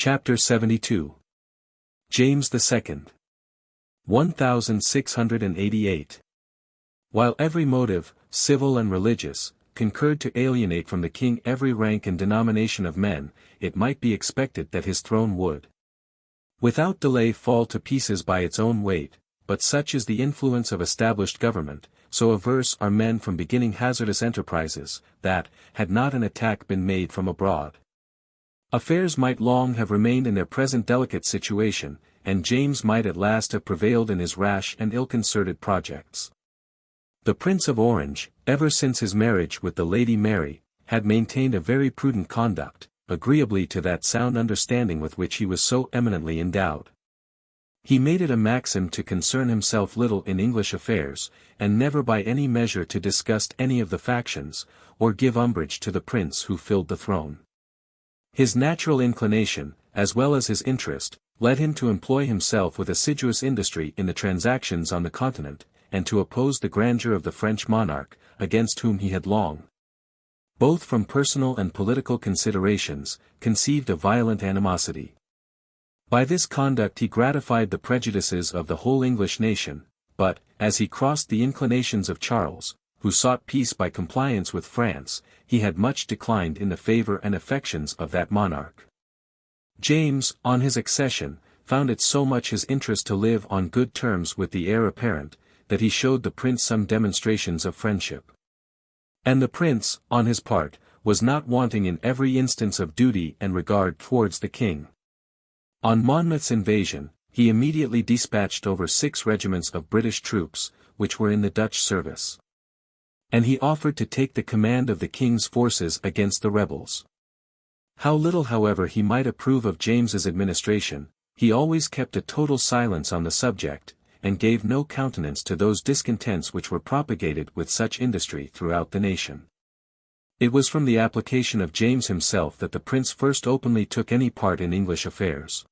Chapter 72. James II. 1688. While every motive, civil and religious, concurred to alienate from the king every rank and denomination of men, it might be expected that his throne would without delay fall to pieces by its own weight, but such is the influence of established government, so averse are men from beginning hazardous enterprises, that, had not an attack been made from abroad, affairs might long have remained in their present delicate situation, and James might at last have prevailed in his rash and ill-concerted projects. The Prince of Orange, ever since his marriage with the Lady Mary, had maintained a very prudent conduct, agreeably to that sound understanding with which he was so eminently endowed. He made it a maxim to concern himself little in English affairs, and never by any measure to disgust any of the factions, or give umbrage to the prince who filled the throne. His natural inclination, as well as his interest, led him to employ himself with assiduous industry in the transactions on the continent, and to oppose the grandeur of the French monarch, against whom he had long, both from personal and political considerations, conceived a violent animosity. By this conduct he gratified the prejudices of the whole English nation, but, as he crossed the inclinations of Charles, who sought peace by compliance with France, he had much declined in the favor and affections of that monarch. James, on his accession, found it so much his interest to live on good terms with the heir apparent, that he showed the prince some demonstrations of friendship. And the prince, on his part, was not wanting in every instance of duty and regard towards the king. On Monmouth's invasion, he immediately dispatched over 6 regiments of British troops, which were in the Dutch service. And he offered to take the command of the king's forces against the rebels. How little however he might approve of James's administration, he always kept a total silence on the subject, and gave no countenance to those discontents which were propagated with such industry throughout the nation. It was from the application of James himself that the prince first openly took any part in English affairs.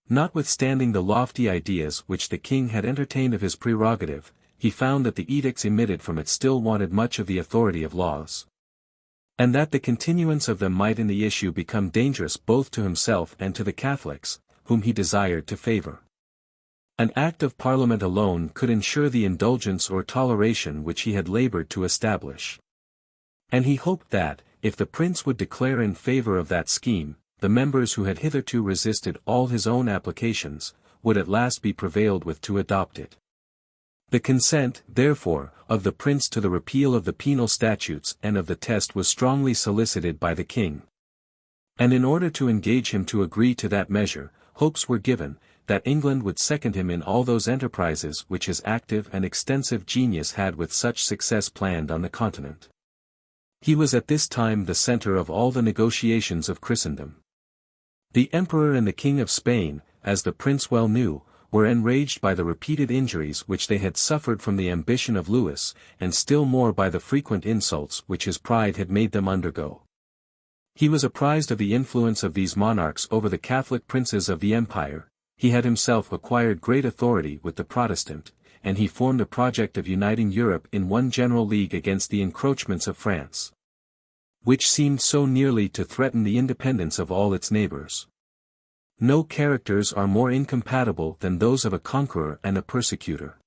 Notwithstanding the lofty ideas which the king had entertained of his prerogative, he found that the edicts emitted from it still wanted much of the authority of laws, and that the continuance of them might in the issue become dangerous both to himself and to the Catholics, whom he desired to favor. An act of Parliament alone could ensure the indulgence or toleration which he had labored to establish. And he hoped that, if the prince would declare in favor of that scheme, the members who had hitherto resisted all his own applications, would at last be prevailed with to adopt it. The consent, therefore, of the prince to the repeal of the penal statutes and of the test was strongly solicited by the king. And in order to engage him to agree to that measure, hopes were given, that England would second him in all those enterprises which his active and extensive genius had with such success planned on the continent. He was at this time the center of all the negotiations of Christendom. The Emperor and the King of Spain, as the prince well knew, were enraged by the repeated injuries which they had suffered from the ambition of Louis, and still more by the frequent insults which his pride had made them undergo. He was apprised of the influence of these monarchs over the Catholic princes of the empire. He had himself acquired great authority with the Protestant, and he formed a project of uniting Europe in one general league against the encroachments of France, which seemed so nearly to threaten the independence of all its neighbors. No characters are more incompatible than those of a conqueror and a persecutor.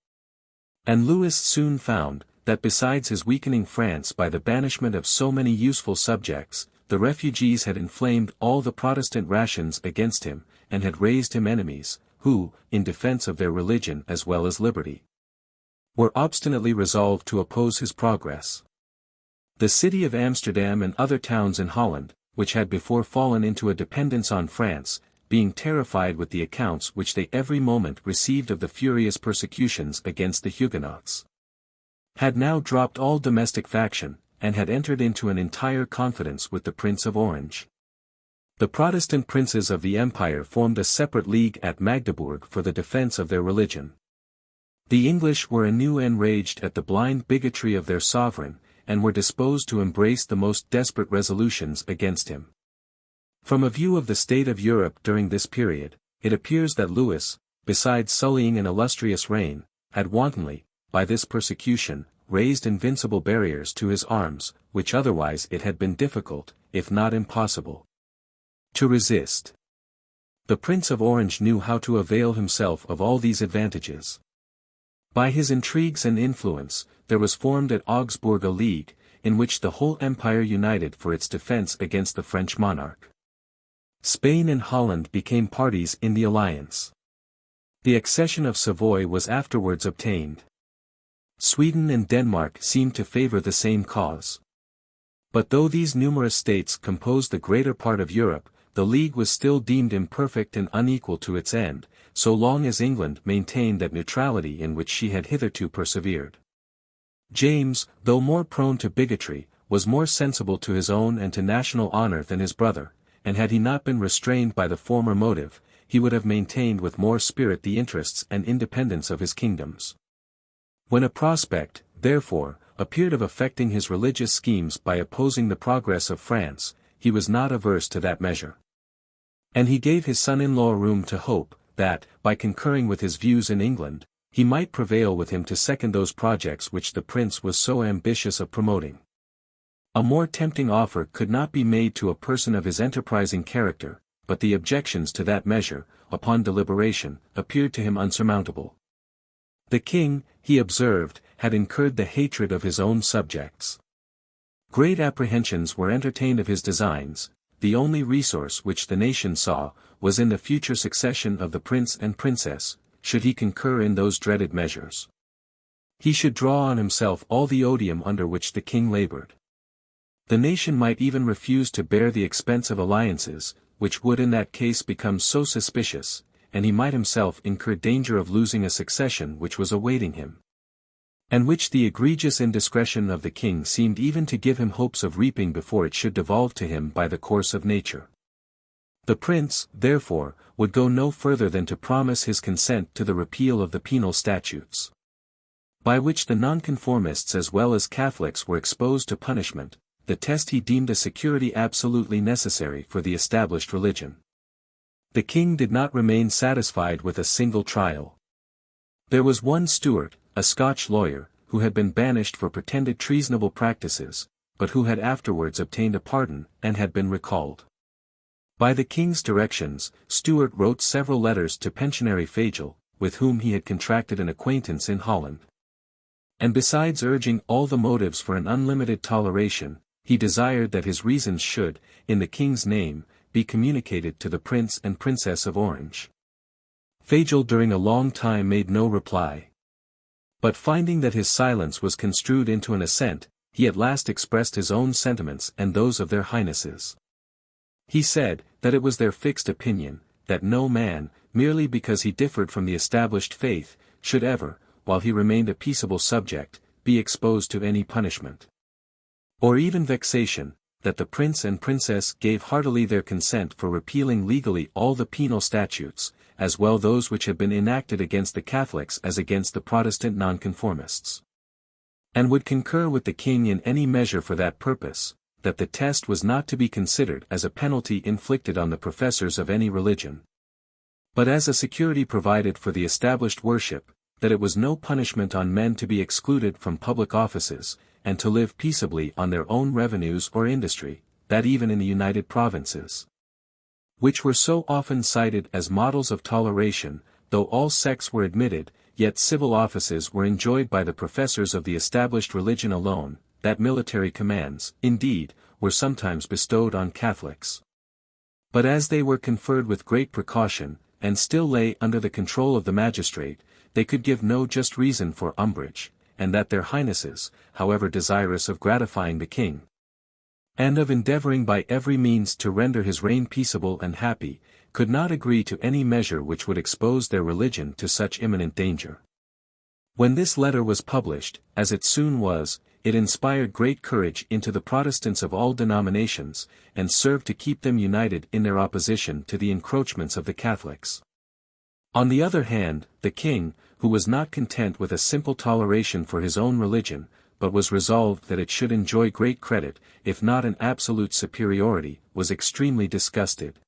And Louis soon found, that besides his weakening France by the banishment of so many useful subjects, the refugees had inflamed all the Protestant rations against him, and had raised him enemies, who, in defense of their religion as well as liberty, were obstinately resolved to oppose his progress. The city of Amsterdam and other towns in Holland, which had before fallen into a dependence on France, being terrified with the accounts which they every moment received of the furious persecutions against the Huguenots, had now dropped all domestic faction, and had entered into an entire confidence with the Prince of Orange. The Protestant princes of the empire formed a separate league at Magdeburg for the defense of their religion. The English were anew enraged at the blind bigotry of their sovereign, and were disposed to embrace the most desperate resolutions against him. From a view of the state of Europe during this period, it appears that Louis, besides sullying an illustrious reign, had wantonly, by this persecution, raised invincible barriers to his arms, which otherwise it had been difficult, if not impossible, to resist. The Prince of Orange knew how to avail himself of all these advantages. By his intrigues and influence, there was formed at Augsburg a league, in which the whole empire united for its defense against the French monarch. Spain and Holland became parties in the alliance. The accession of Savoy was afterwards obtained. Sweden and Denmark seemed to favor the same cause. But though these numerous states composed the greater part of Europe, the League was still deemed imperfect and unequal to its end, so long as England maintained that neutrality in which she had hitherto persevered. James, though more prone to bigotry, was more sensible to his own and to national honor than his brother, and had he not been restrained by the former motive, he would have maintained with more spirit the interests and independence of his kingdoms. When a prospect, therefore, appeared of effecting his religious schemes by opposing the progress of France, he was not averse to that measure. And he gave his son-in-law room to hope, that, by concurring with his views in England, he might prevail with him to second those projects which the prince was so ambitious of promoting. A more tempting offer could not be made to a person of his enterprising character, but the objections to that measure, upon deliberation, appeared to him unsurmountable. The king, he observed, had incurred the hatred of his own subjects. Great apprehensions were entertained of his designs. The only resource which the nation saw, was in the future succession of the prince and princess, should he concur in those dreaded measures. He should draw on himself all the odium under which the king labored. The nation might even refuse to bear the expense of alliances, which would in that case become so suspicious, and he might himself incur danger of losing a succession which was awaiting him, and which the egregious indiscretion of the king seemed even to give him hopes of reaping before it should devolve to him by the course of nature. The prince, therefore, would go no further than to promise his consent to the repeal of the penal statutes, by which the nonconformists as well as Catholics were exposed to punishment, the test he deemed a security absolutely necessary for the established religion. The king did not remain satisfied with a single trial. There was one Stuart, a Scotch lawyer, who had been banished for pretended treasonable practices, but who had afterwards obtained a pardon, and had been recalled. By the king's directions, Stuart wrote several letters to Pensionary Fagel, with whom he had contracted an acquaintance in Holland. And besides urging all the motives for an unlimited toleration, he desired that his reasons should, in the king's name, be communicated to the Prince and Princess of Orange. Fagel during a long time made no reply. But finding that his silence was construed into an assent, he at last expressed his own sentiments and those of their highnesses. He said, that it was their fixed opinion, that no man, merely because he differed from the established faith, should ever, while he remained a peaceable subject, be exposed to any punishment, or even vexation, that the prince and princess gave heartily their consent for repealing legally all the penal statutes, as well those which had been enacted against the Catholics as against the Protestant nonconformists, and would concur with the king in any measure for that purpose, that the test was not to be considered as a penalty inflicted on the professors of any religion, but as a security provided for the established worship, that it was no punishment on men to be excluded from public offices, and to live peaceably on their own revenues or industry, that even in the United Provinces, which were so often cited as models of toleration, though all sects were admitted, yet civil offices were enjoyed by the professors of the established religion alone, that military commands, indeed, were sometimes bestowed on Catholics. But as they were conferred with great precaution, and still lay under the control of the magistrate, they could give no just reason for umbrage, and that their highnesses, however desirous of gratifying the king, and of endeavoring by every means to render his reign peaceable and happy, could not agree to any measure which would expose their religion to such imminent danger. When this letter was published, as it soon was, it inspired great courage into the Protestants of all denominations, and served to keep them united in their opposition to the encroachments of the Catholics. On the other hand, the king, who was not content with a simple toleration for his own religion, but was resolved that it should enjoy great credit, if not an absolute superiority, was extremely disgusted,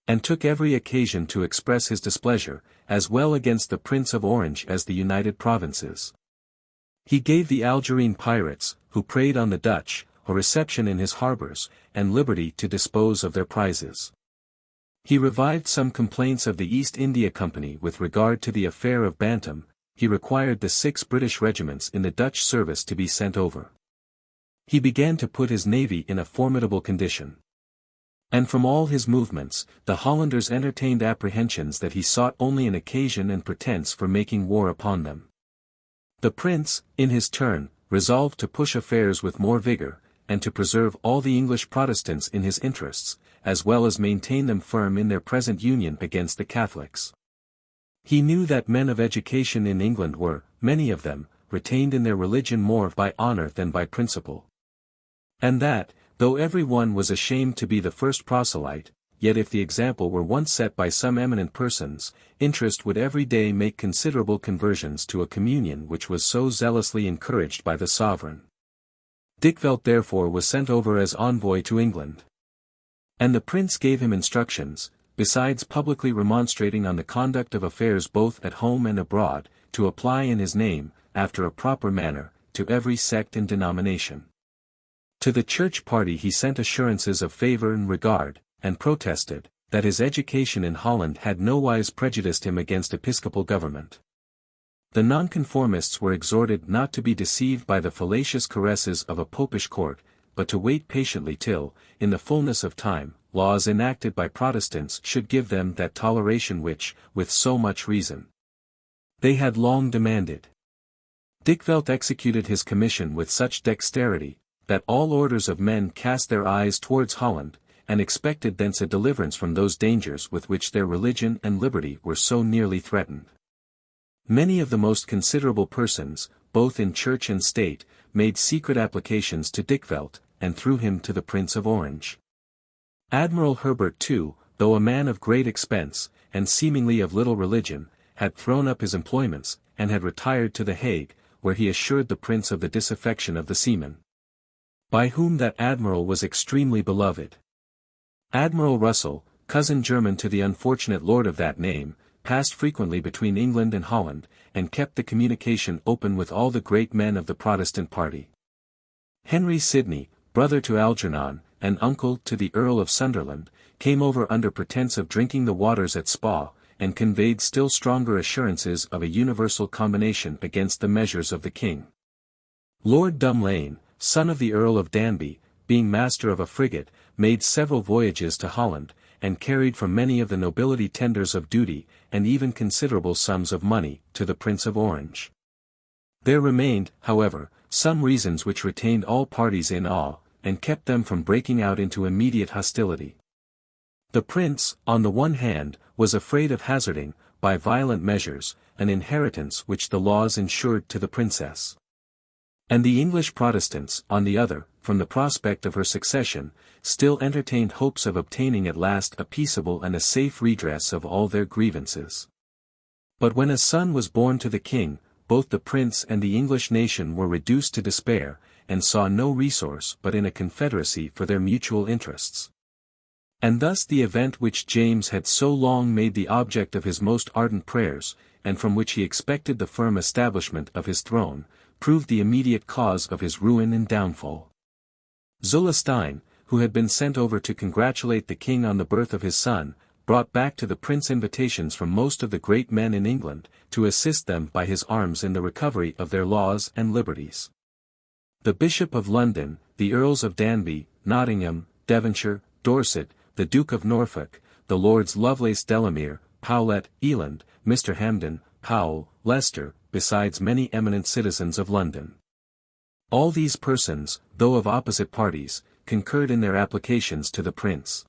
and took every occasion to express his displeasure, as well against the Prince of Orange as the United Provinces. He gave the Algerine pirates, who preyed on the Dutch, a reception in his harbours, and liberty to dispose of their prizes. He revived some complaints of the East India Company with regard to the affair of Bantam. He required the 6 British regiments in the Dutch service to be sent over. He began to put his navy in a formidable condition. And from all his movements, the Hollanders entertained apprehensions that he sought only an occasion and pretence for making war upon them. The prince, in his turn, resolved to push affairs with more vigor, and to preserve all the English Protestants in his interests, as well as maintain them firm in their present union against the Catholics. He knew that men of education in England were, many of them, retained in their religion more by honor than by principle. And that, though every one was ashamed to be the first proselyte, yet if the example were once set by some eminent persons, interest would every day make considerable conversions to a communion which was so zealously encouraged by the sovereign. Dykvelt therefore was sent over as envoy to England. And the prince gave him instructions, besides publicly remonstrating on the conduct of affairs both at home and abroad, to apply in his name, after a proper manner, to every sect and denomination. To the church party he sent assurances of favor and regard, and protested, that his education in Holland had nowise prejudiced him against episcopal government. The nonconformists were exhorted not to be deceived by the fallacious caresses of a popish court, but to wait patiently till, in the fullness of time, laws enacted by Protestants should give them that toleration which, with so much reason, they had long demanded. Dykvelt executed his commission with such dexterity, that all orders of men cast their eyes towards Holland, and expected thence a deliverance from those dangers with which their religion and liberty were so nearly threatened. Many of the most considerable persons, both in church and state, made secret applications to Dykvelt, and through him to the Prince of Orange. Admiral Herbert too, though a man of great expense, and seemingly of little religion, had thrown up his employments, and had retired to the Hague, where he assured the prince of the disaffection of the seamen, by whom that admiral was extremely beloved. Admiral Russell, cousin german to the unfortunate lord of that name, passed frequently between England and Holland, and kept the communication open with all the great men of the Protestant party. Henry Sidney, brother to Algernon, and uncle to the Earl of Sunderland, came over under pretence of drinking the waters at Spa, and conveyed still stronger assurances of a universal combination against the measures of the king. Lord Dumlane, son of the Earl of Danby, being master of a frigate, made several voyages to Holland, and carried from many of the nobility tenders of duty, and even considerable sums of money, to the Prince of Orange. There remained, however, some reasons which retained all parties in awe, and kept them from breaking out into immediate hostility. The prince, on the one hand, was afraid of hazarding, by violent measures, an inheritance which the laws ensured to the princess. And the English Protestants, on the other, from the prospect of her succession, still entertained hopes of obtaining at last a peaceable and a safe redress of all their grievances. But when a son was born to the king, both the prince and the English nation were reduced to despair, and saw no resource but in a confederacy for their mutual interests. And thus the event which James had so long made the object of his most ardent prayers, and from which he expected the firm establishment of his throne, proved the immediate cause of his ruin and downfall. Zulestein, who had been sent over to congratulate the king on the birth of his son, brought back to the prince invitations from most of the great men in England, to assist them by his arms in the recovery of their laws and liberties. The Bishop of London, the Earls of Danby, Nottingham, Devonshire, Dorset, the Duke of Norfolk, the Lords Lovelace Delamere, Powlett, Eland, Mr. Hampden, Powell, Leicester, besides many eminent citizens of London. All these persons, though of opposite parties, concurred in their applications to the prince.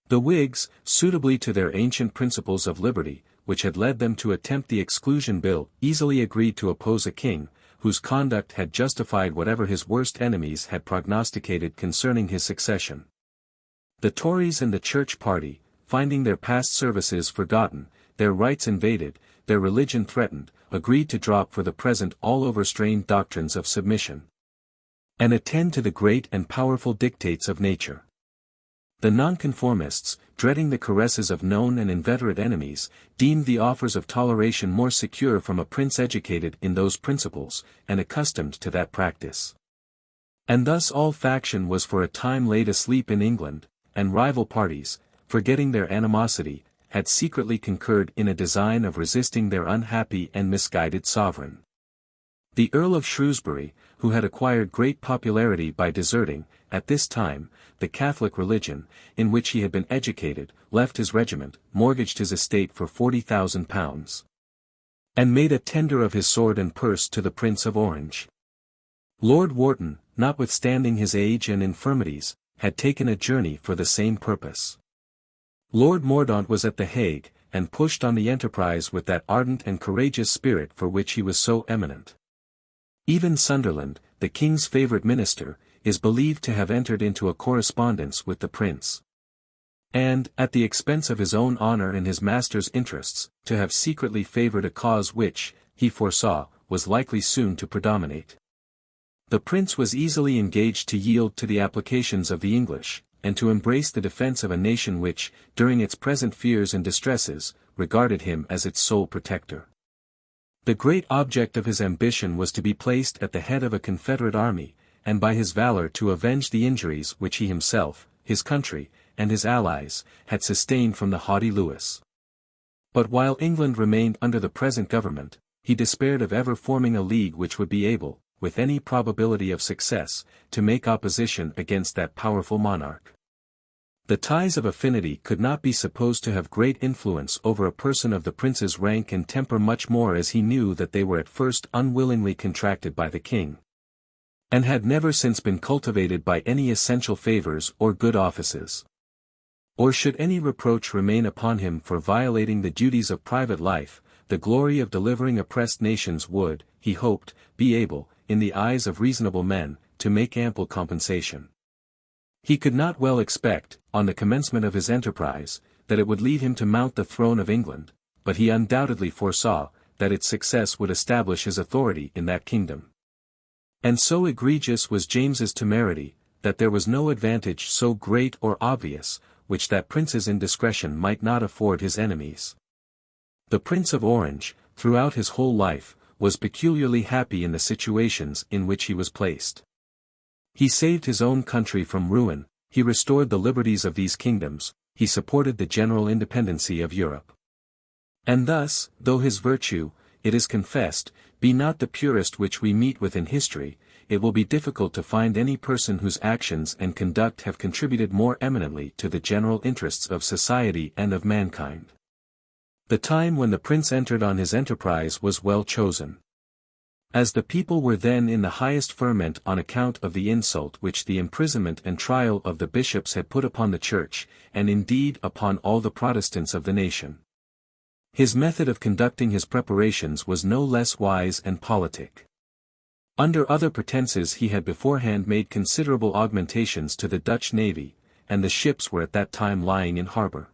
The Whigs, suitably to their ancient principles of liberty, which had led them to attempt the Exclusion Bill, easily agreed to oppose a king, whose conduct had justified whatever his worst enemies had prognosticated concerning his succession. The Tories and the Church party, finding their past services forgotten, their rights invaded, their religion threatened, agreed to drop for the present all overstrained doctrines of submission, and attend to the great and powerful dictates of nature. The nonconformists, dreading the caresses of known and inveterate enemies, deemed the offers of toleration more secure from a prince educated in those principles, and accustomed to that practice. And thus all faction was for a time laid asleep in England, and rival parties, forgetting their animosity, had secretly concurred in a design of resisting their unhappy and misguided sovereign. The Earl of Shrewsbury, who had acquired great popularity by deserting, at this time, the Catholic religion, in which he had been educated, left his regiment, mortgaged his estate for £40,000, and made a tender of his sword and purse to the Prince of Orange. Lord Wharton, notwithstanding his age and infirmities, had taken a journey for the same purpose. Lord Mordaunt was at The Hague, and pushed on the enterprise with that ardent and courageous spirit for which he was so eminent. Even Sunderland, the king's favourite minister, is believed to have entered into a correspondence with the prince, and, at the expense of his own honour and his master's interests, to have secretly favoured a cause which, he foresaw, was likely soon to predominate. The prince was easily engaged to yield to the applications of the English, and to embrace the defence of a nation which, during its present fears and distresses, regarded him as its sole protector. The great object of his ambition was to be placed at the head of a Confederate army, and by his valour to avenge the injuries which he himself, his country, and his allies, had sustained from the haughty Louis. But while England remained under the present government, he despaired of ever forming a league which would be able, with any probability of success, to make opposition against that powerful monarch. The ties of affinity could not be supposed to have great influence over a person of the prince's rank and temper, much more as he knew that they were at first unwillingly contracted by the king, and had never since been cultivated by any essential favours or good offices. Or should any reproach remain upon him for violating the duties of private life, the glory of delivering oppressed nations would, he hoped, be able, in the eyes of reasonable men, to make ample compensation. He could not well expect, on the commencement of his enterprise, that it would lead him to mount the throne of England, but he undoubtedly foresaw that its success would establish his authority in that kingdom. And so egregious was James's temerity, that there was no advantage so great or obvious, which that prince's indiscretion might not afford his enemies. The Prince of Orange, throughout his whole life, was peculiarly happy in the situations in which he was placed. He saved his own country from ruin, he restored the liberties of these kingdoms, he supported the general independency of Europe. And thus, though his virtue, it is confessed, be not the purest which we meet with in history, it will be difficult to find any person whose actions and conduct have contributed more eminently to the general interests of society and of mankind. The time when the prince entered on his enterprise was well chosen. As the people were then in the highest ferment on account of the insult which the imprisonment and trial of the bishops had put upon the Church, and indeed upon all the Protestants of the nation. His method of conducting his preparations was no less wise and politic. Under other pretenses he had beforehand made considerable augmentations to the Dutch navy, and the ships were at that time lying in harbour.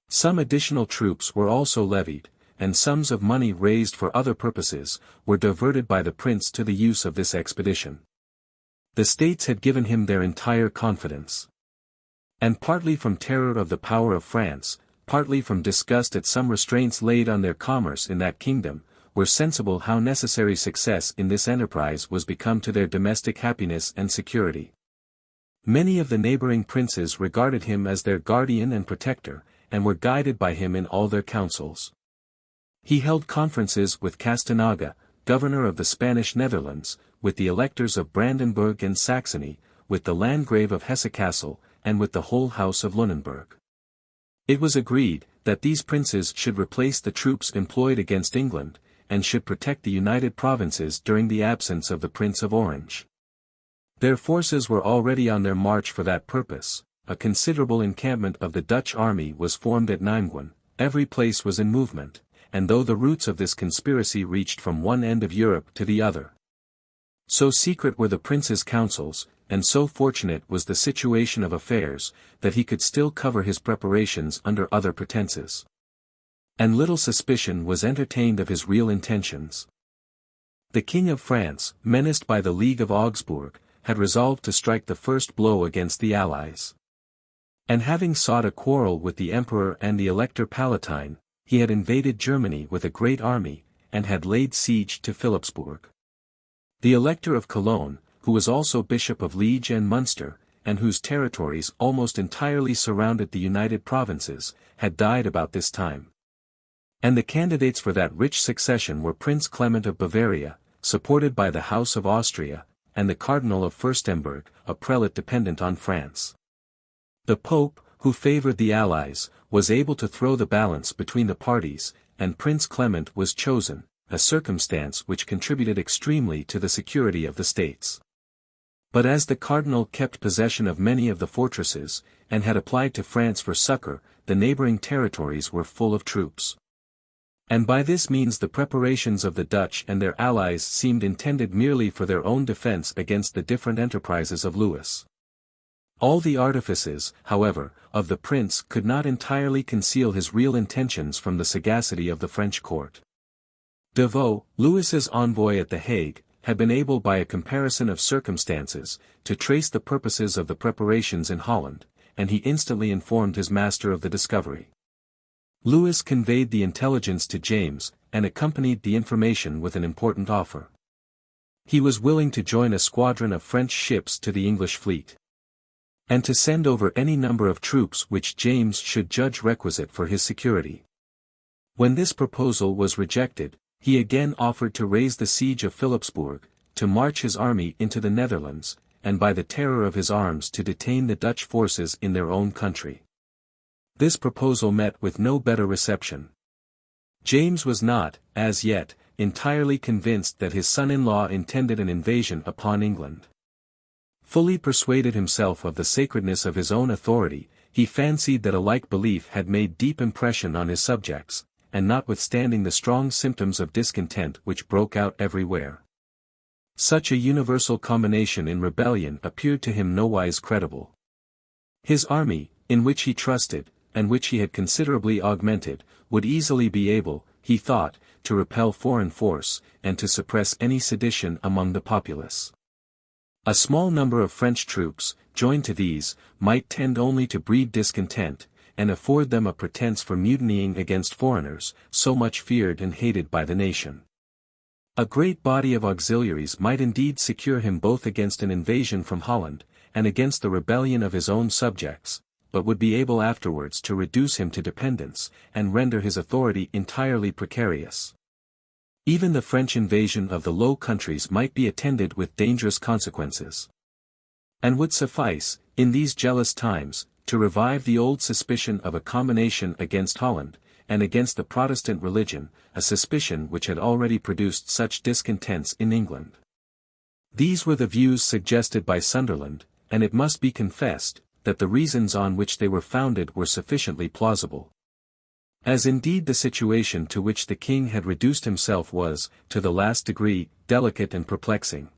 Some additional troops were also levied, and sums of money raised for other purposes, were diverted by the prince to the use of this expedition. The states had given him their entire confidence. And partly from terror of the power of France, partly from disgust at some restraints laid on their commerce in that kingdom, were sensible how necessary success in this enterprise was become to their domestic happiness and security. Many of the neighbouring princes regarded him as their guardian and protector, and were guided by him in all their counsels. He held conferences with Castanaga, governor of the Spanish Netherlands, with the electors of Brandenburg and Saxony, with the Landgrave of Hesse-Kassel, and with the whole house of Lunenburg. It was agreed that these princes should replace the troops employed against England, and should protect the United Provinces during the absence of the Prince of Orange. Their forces were already on their march for that purpose. A considerable encampment of the Dutch army was formed at Nimeguen, every place was in movement, and though the roots of this conspiracy reached from one end of Europe to the other. So secret were the prince's counsels, and so fortunate was the situation of affairs, that he could still cover his preparations under other pretenses. And little suspicion was entertained of his real intentions. The King of France, menaced by the League of Augsburg, had resolved to strike the first blow against the Allies. And having sought a quarrel with the Emperor and the Elector Palatine, he had invaded Germany with a great army, and had laid siege to Philipsburg. The Elector of Cologne, who was also Bishop of Liege and Munster, and whose territories almost entirely surrounded the United Provinces, had died about this time. And the candidates for that rich succession were Prince Clement of Bavaria, supported by the House of Austria, and the Cardinal of Fürstenberg, a prelate dependent on France. The Pope, who favored the Allies, was able to throw the balance between the parties, and Prince Clement was chosen, a circumstance which contributed extremely to the security of the states. But as the Cardinal kept possession of many of the fortresses, and had applied to France for succor, the neighboring territories were full of troops. And by this means the preparations of the Dutch and their allies seemed intended merely for their own defense against the different enterprises of Louis. All the artifices, however, of the prince could not entirely conceal his real intentions from the sagacity of the French court. Devoe, Louis's envoy at The Hague, had been able by a comparison of circumstances, to trace the purposes of the preparations in Holland, and he instantly informed his master of the discovery. Louis conveyed the intelligence to James, and accompanied the information with an important offer. He was willing to join a squadron of French ships to the English fleet, and to send over any number of troops which James should judge requisite for his security. When this proposal was rejected, he again offered to raise the siege of Philipsburg, to march his army into the Netherlands, and by the terror of his arms to detain the Dutch forces in their own country. This proposal met with no better reception. James was not, as yet, entirely convinced that his son-in-law intended an invasion upon England. Fully persuaded himself of the sacredness of his own authority, he fancied that a like belief had made deep impression on his subjects, and notwithstanding the strong symptoms of discontent which broke out everywhere, such a universal combination in rebellion appeared to him nowise credible. His army, in which he trusted, and which he had considerably augmented, would easily be able, he thought, to repel foreign force, and to suppress any sedition among the populace. A small number of French troops, joined to these, might tend only to breed discontent, and afford them a pretence for mutinying against foreigners, so much feared and hated by the nation. A great body of auxiliaries might indeed secure him both against an invasion from Holland, and against the rebellion of his own subjects, but would be able afterwards to reduce him to dependence, and render his authority entirely precarious. Even the French invasion of the Low Countries might be attended with dangerous consequences, and would suffice, in these jealous times, to revive the old suspicion of a combination against Holland, and against the Protestant religion, a suspicion which had already produced such discontents in England. These were the views suggested by Sunderland, and it must be confessed, that the reasons on which they were founded were sufficiently plausible. As indeed the situation to which the king had reduced himself was, to the last degree, delicate and perplexing.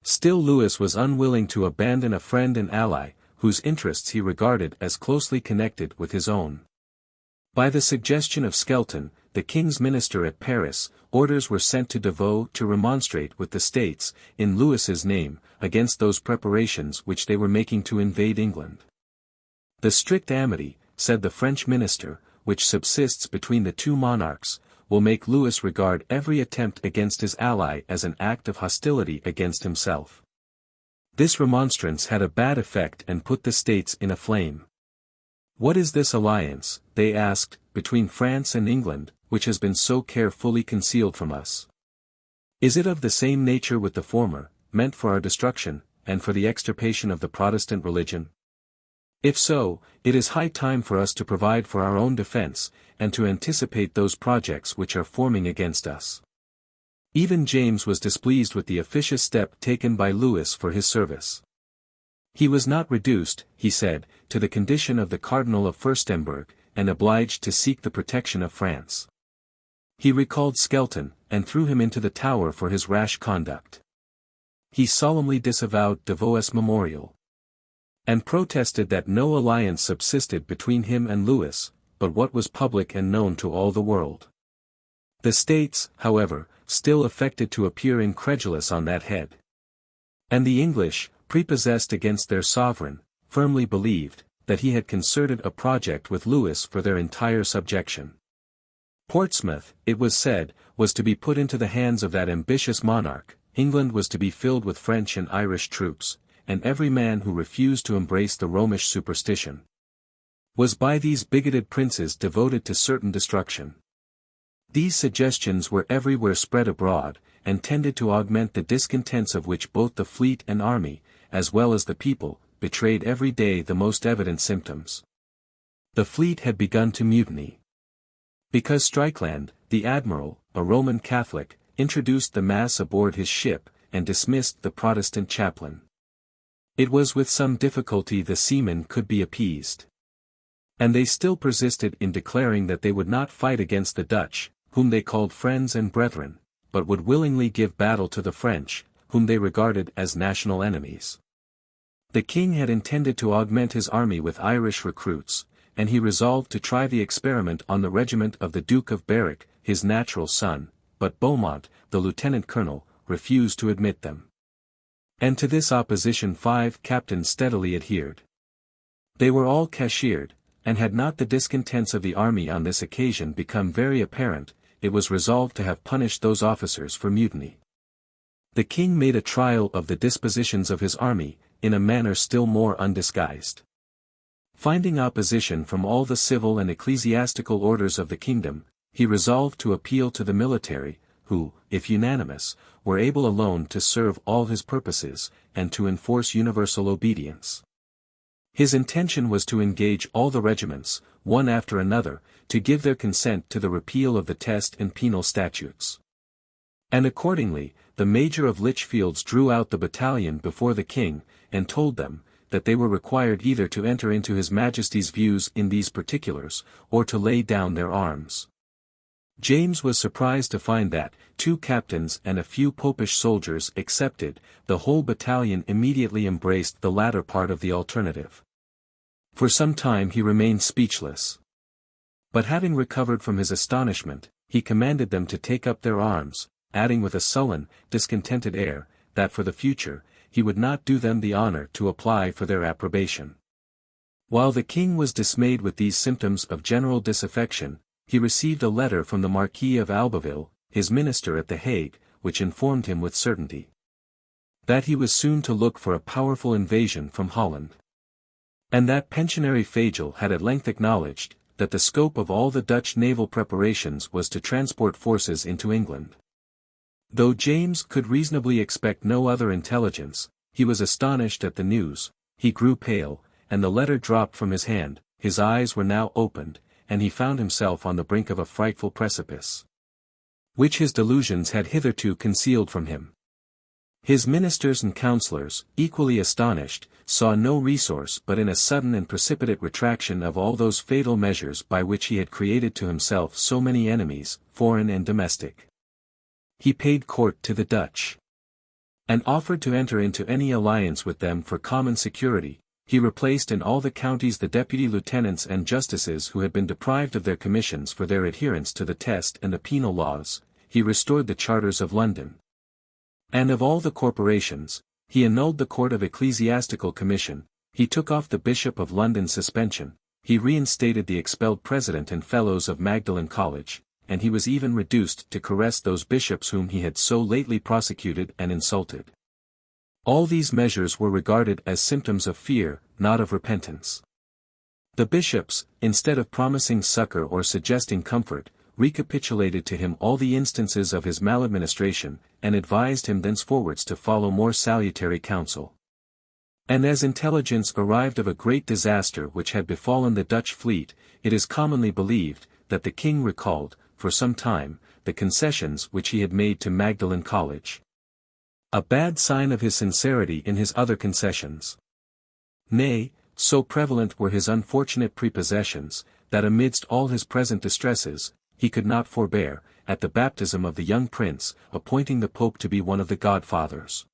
Still Louis was unwilling to abandon a friend and ally, whose interests he regarded as closely connected with his own. By the suggestion of Skelton, the king's minister at Paris, orders were sent to Devoe to remonstrate with the States, in Louis's name, against those preparations which they were making to invade England. The strict amity, said the French minister, which subsists between the two monarchs, will make Louis regard every attempt against his ally as an act of hostility against himself. This remonstrance had a bad effect and put the States in a flame. What is this alliance, they asked, between France and England, which has been so carefully concealed from us? Is it of the same nature with the former, meant for our destruction, and for the extirpation of the Protestant religion? If so, it is high time for us to provide for our own defense, and to anticipate those projects which are forming against us. Even James was displeased with the officious step taken by Louis for his service. He was not reduced, he said, to the condition of the Cardinal of Fürstenberg, and obliged to seek the protection of France. He recalled Skelton, and threw him into the Tower for his rash conduct. He solemnly disavowed Devoe's memorial, and protested that no alliance subsisted between him and Louis, but what was public and known to all the world. The States, however, still affected to appear incredulous on that head. And the English, prepossessed against their sovereign, firmly believed, that he had concerted a project with Louis for their entire subjection. Portsmouth, it was said, was to be put into the hands of that ambitious monarch, England was to be filled with French and Irish troops, and every man who refused to embrace the Romish superstition was by these bigoted princes devoted to certain destruction. These suggestions were everywhere spread abroad, and tended to augment the discontents of which both the fleet and army, as well as the people, betrayed every day the most evident symptoms. The fleet had begun to mutiny. Because Strickland, the admiral, a Roman Catholic, introduced the mass aboard his ship, and dismissed the Protestant chaplain. It was with some difficulty the seamen could be appeased. And they still persisted in declaring that they would not fight against the Dutch, whom they called friends and brethren, but would willingly give battle to the French, whom they regarded as national enemies. The king had intended to augment his army with Irish recruits, and he resolved to try the experiment on the regiment of the Duke of Berwick, his natural son, but Beaumont, the lieutenant colonel, refused to admit them. And to this opposition 5 captains steadily adhered. They were all cashiered, and had not the discontents of the army on this occasion become very apparent, it was resolved to have punished those officers for mutiny. The king made a trial of the dispositions of his army, in a manner still more undisguised. Finding opposition from all the civil and ecclesiastical orders of the kingdom, he resolved to appeal to the military, who, if unanimous, were able alone to serve all his purposes, and to enforce universal obedience. His intention was to engage all the regiments, one after another, to give their consent to the repeal of the test and penal statutes. And accordingly, the major of Lichfields drew out the battalion before the king, and told them, that they were required either to enter into his Majesty's views in these particulars, or to lay down their arms. James was surprised to find that, 2 captains and a few popish soldiers excepted, the whole battalion immediately embraced the latter part of the alternative. For some time he remained speechless. But having recovered from his astonishment, he commanded them to take up their arms, adding with a sullen, discontented air, that for the future, he would not do them the honor to apply for their approbation. While the king was dismayed with these symptoms of general disaffection, he received a letter from the Marquis of Albeville, his minister at the Hague, which informed him with certainty that he was soon to look for a powerful invasion from Holland. And that pensionary Fagel had at length acknowledged, that the scope of all the Dutch naval preparations was to transport forces into England. Though James could reasonably expect no other intelligence, he was astonished at the news, he grew pale, and the letter dropped from his hand, his eyes were now opened, and he found himself on the brink of a frightful precipice, which his delusions had hitherto concealed from him. His ministers and counsellors, equally astonished, saw no resource but in a sudden and precipitate retraction of all those fatal measures by which he had created to himself so many enemies, foreign and domestic. He paid court to the Dutch, and offered to enter into any alliance with them for common security. He replaced in all the counties the deputy lieutenants and justices who had been deprived of their commissions for their adherence to the test and the penal laws. He restored the charters of London, and of all the corporations. He annulled the Court of Ecclesiastical Commission. He took off the Bishop of London's suspension. He reinstated the expelled president and fellows of Magdalen College, and he was even reduced to caress those bishops whom he had so lately prosecuted and insulted. All these measures were regarded as symptoms of fear, not of repentance. The bishops, instead of promising succor or suggesting comfort, recapitulated to him all the instances of his maladministration, and advised him thenceforwards to follow more salutary counsel. And as intelligence arrived of a great disaster which had befallen the Dutch fleet, it is commonly believed, that the king recalled, for some time, the concessions which he had made to Magdalen College. A bad sign of his sincerity in his other concessions. Nay, so prevalent were his unfortunate prepossessions, that amidst all his present distresses, he could not forbear, at the baptism of the young prince, appointing the Pope to be one of the godfathers.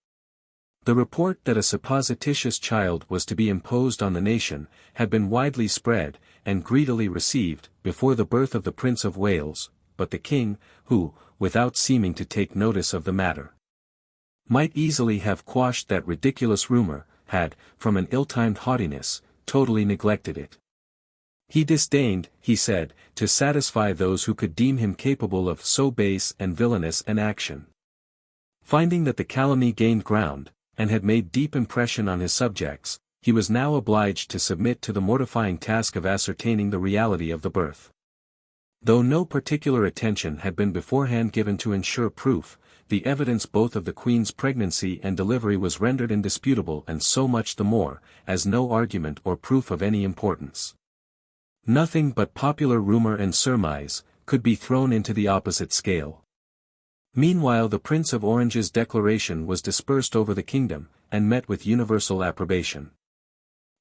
The report that a supposititious child was to be imposed on the nation, had been widely spread, and greedily received, before the birth of the Prince of Wales, but the king, who, without seeming to take notice of the matter, might easily have quashed that ridiculous rumor, had, from an ill-timed haughtiness, totally neglected it. He disdained, he said, to satisfy those who could deem him capable of so base and villainous an action. Finding that the calumny gained ground, and had made deep impression on his subjects, he was now obliged to submit to the mortifying task of ascertaining the reality of the birth. Though no particular attention had been beforehand given to ensure proof, the evidence both of the Queen's pregnancy and delivery was rendered indisputable, and so much the more, as no argument or proof of any importance. Nothing but popular rumor and surmise could be thrown into the opposite scale. Meanwhile the Prince of Orange's declaration was dispersed over the kingdom, and met with universal approbation.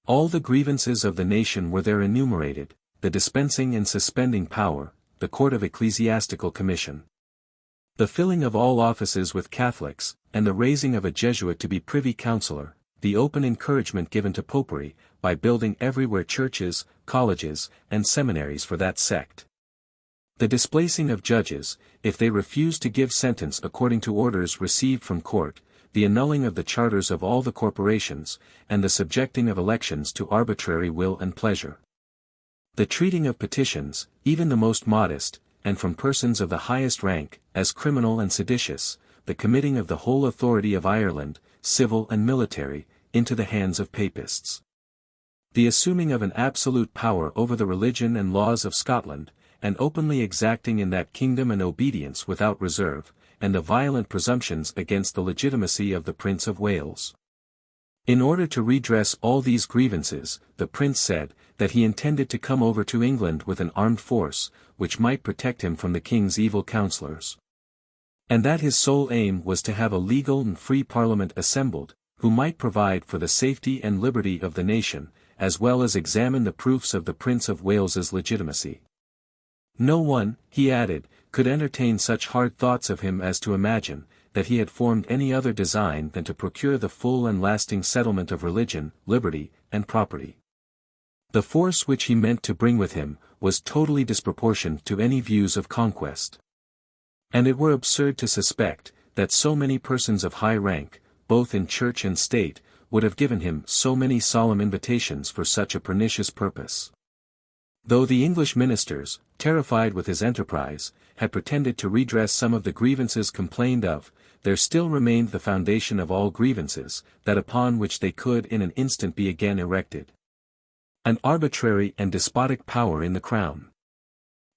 All the grievances of the nation were there enumerated: the dispensing and suspending power, the court of ecclesiastical commission, the filling of all offices with Catholics, and the raising of a Jesuit to be privy councillor, the open encouragement given to popery, by building everywhere churches, colleges, and seminaries for that sect, the displacing of judges, if they refused to give sentence according to orders received from court, the annulling of the charters of all the corporations, and the subjecting of elections to arbitrary will and pleasure, the treating of petitions, even the most modest, and from persons of the highest rank, as criminal and seditious, the committing of the whole authority of Ireland, civil and military, into the hands of papists, the assuming of an absolute power over the religion and laws of Scotland, and openly exacting in that kingdom an obedience without reserve, and the violent presumptions against the legitimacy of the Prince of Wales. In order to redress all these grievances, the prince said, that he intended to come over to England with an armed force, which might protect him from the king's evil counsellors. And that his sole aim was to have a legal and free parliament assembled, who might provide for the safety and liberty of the nation, as well as examine the proofs of the Prince of Wales's legitimacy. No one, he added, could entertain such hard thoughts of him as to imagine, that he had formed any other design than to procure the full and lasting settlement of religion, liberty, and property. The force which he meant to bring with him, was totally disproportioned to any views of conquest. And it were absurd to suspect, that so many persons of high rank, both in church and state, would have given him so many solemn invitations for such a pernicious purpose. Though the English ministers, terrified with his enterprise, had pretended to redress some of the grievances complained of, there still remained the foundation of all grievances, that upon which they could in an instant be again erected: an arbitrary and despotic power in the crown.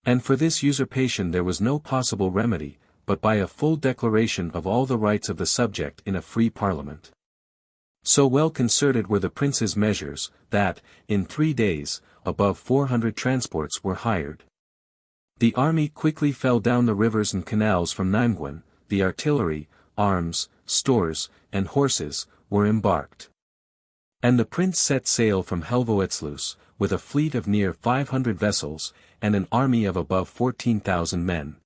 And for this usurpation there was no possible remedy, but by a full declaration of all the rights of the subject in a free parliament. So well concerted were the prince's measures, that, in 3 days, above 400 transports were hired. The army quickly fell down the rivers and canals from Nimeguen, the artillery, arms, stores, and horses, were embarked. And the prince set sail from Helvoetsluis, with a fleet of near 500 vessels, and an army of above 14,000 men.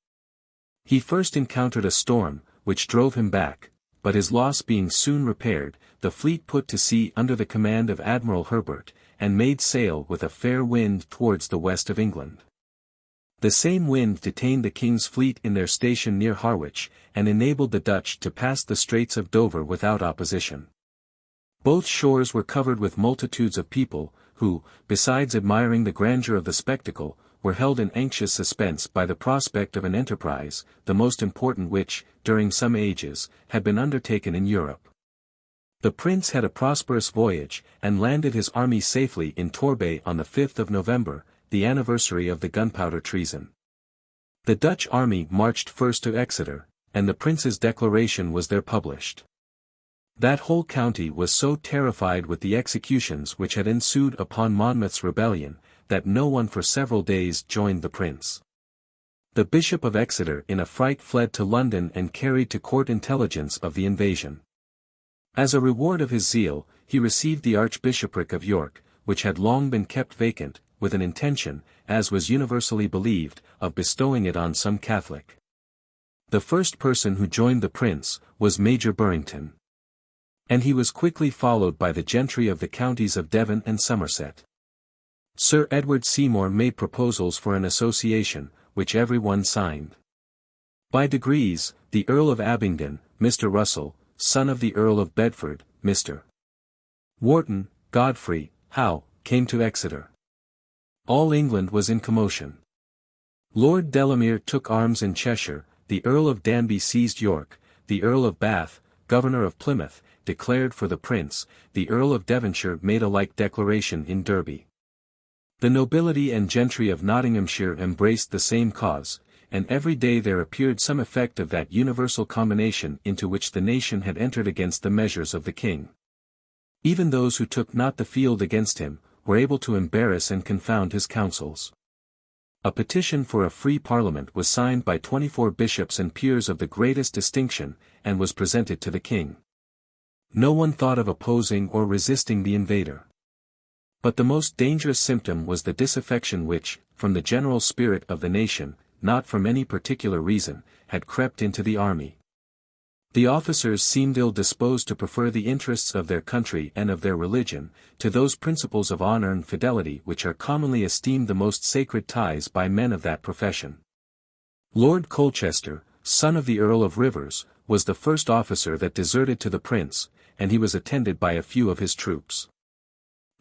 He first encountered a storm, which drove him back, but his loss being soon repaired, the fleet put to sea under the command of Admiral Herbert, and made sail with a fair wind towards the west of England. The same wind detained the king's fleet in their station near Harwich, and enabled the Dutch to pass the Straits of Dover without opposition. Both shores were covered with multitudes of people, who, besides admiring the grandeur of the spectacle, were held in anxious suspense by the prospect of an enterprise, the most important which, during some ages, had been undertaken in Europe. The prince had a prosperous voyage, and landed his army safely in Torbay on the 5th of November, the anniversary of the gunpowder treason. The Dutch army marched first to Exeter, and the prince's declaration was there published. That whole county was so terrified with the executions which had ensued upon Monmouth's rebellion, that no one for several days joined the prince. The Bishop of Exeter in a fright fled to London and carried to court intelligence of the invasion. As a reward of his zeal, he received the Archbishopric of York, which had long been kept vacant, with an intention, as was universally believed, of bestowing it on some Catholic. The first person who joined the prince, was Major Burrington. And he was quickly followed by the gentry of the counties of Devon and Somerset. Sir Edward Seymour made proposals for an association, which every one signed. By degrees, the Earl of Abingdon, Mr. Russell, son of the Earl of Bedford, Mr. Wharton, Godfrey, Howe, came to Exeter. All England was in commotion. Lord Delamere took arms in Cheshire, the Earl of Danby seized York, the Earl of Bath, Governor of Plymouth, declared for the prince, the Earl of Devonshire made a like declaration in Derby. The nobility and gentry of Nottinghamshire embraced the same cause, and every day there appeared some effect of that universal combination into which the nation had entered against the measures of the king. Even those who took not the field against him, were able to embarrass and confound his counsels. A petition for a free parliament was signed by 24 bishops and peers of the greatest distinction, and was presented to the king. No one thought of opposing or resisting the invader. But the most dangerous symptom was the disaffection which, from the general spirit of the nation, not from any particular reason, had crept into the army. The officers seemed ill-disposed to prefer the interests of their country and of their religion, to those principles of honor and fidelity which are commonly esteemed the most sacred ties by men of that profession. Lord Colchester, son of the Earl of Rivers, was the first officer that deserted to the prince, and he was attended by a few of his troops.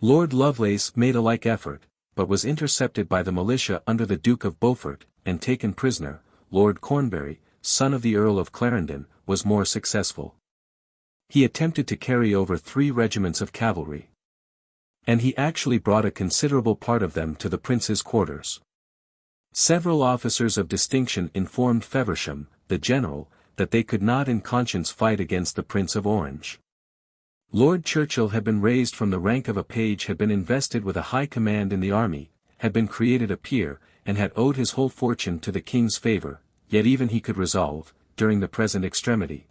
Lord Lovelace made a like effort, but was intercepted by the militia under the Duke of Beaufort, and taken prisoner. Lord Cornbury, son of the Earl of Clarendon, was more successful. He attempted to carry over 3 regiments of cavalry. And he actually brought a considerable part of them to the prince's quarters. Several officers of distinction informed Feversham, the general, that they could not in conscience fight against the Prince of Orange. Lord Churchill had been raised from the rank of a page, had been invested with a high command in the army, had been created a peer, and had owed his whole fortune to the king's favour, yet even he could resolve, during the present extremity,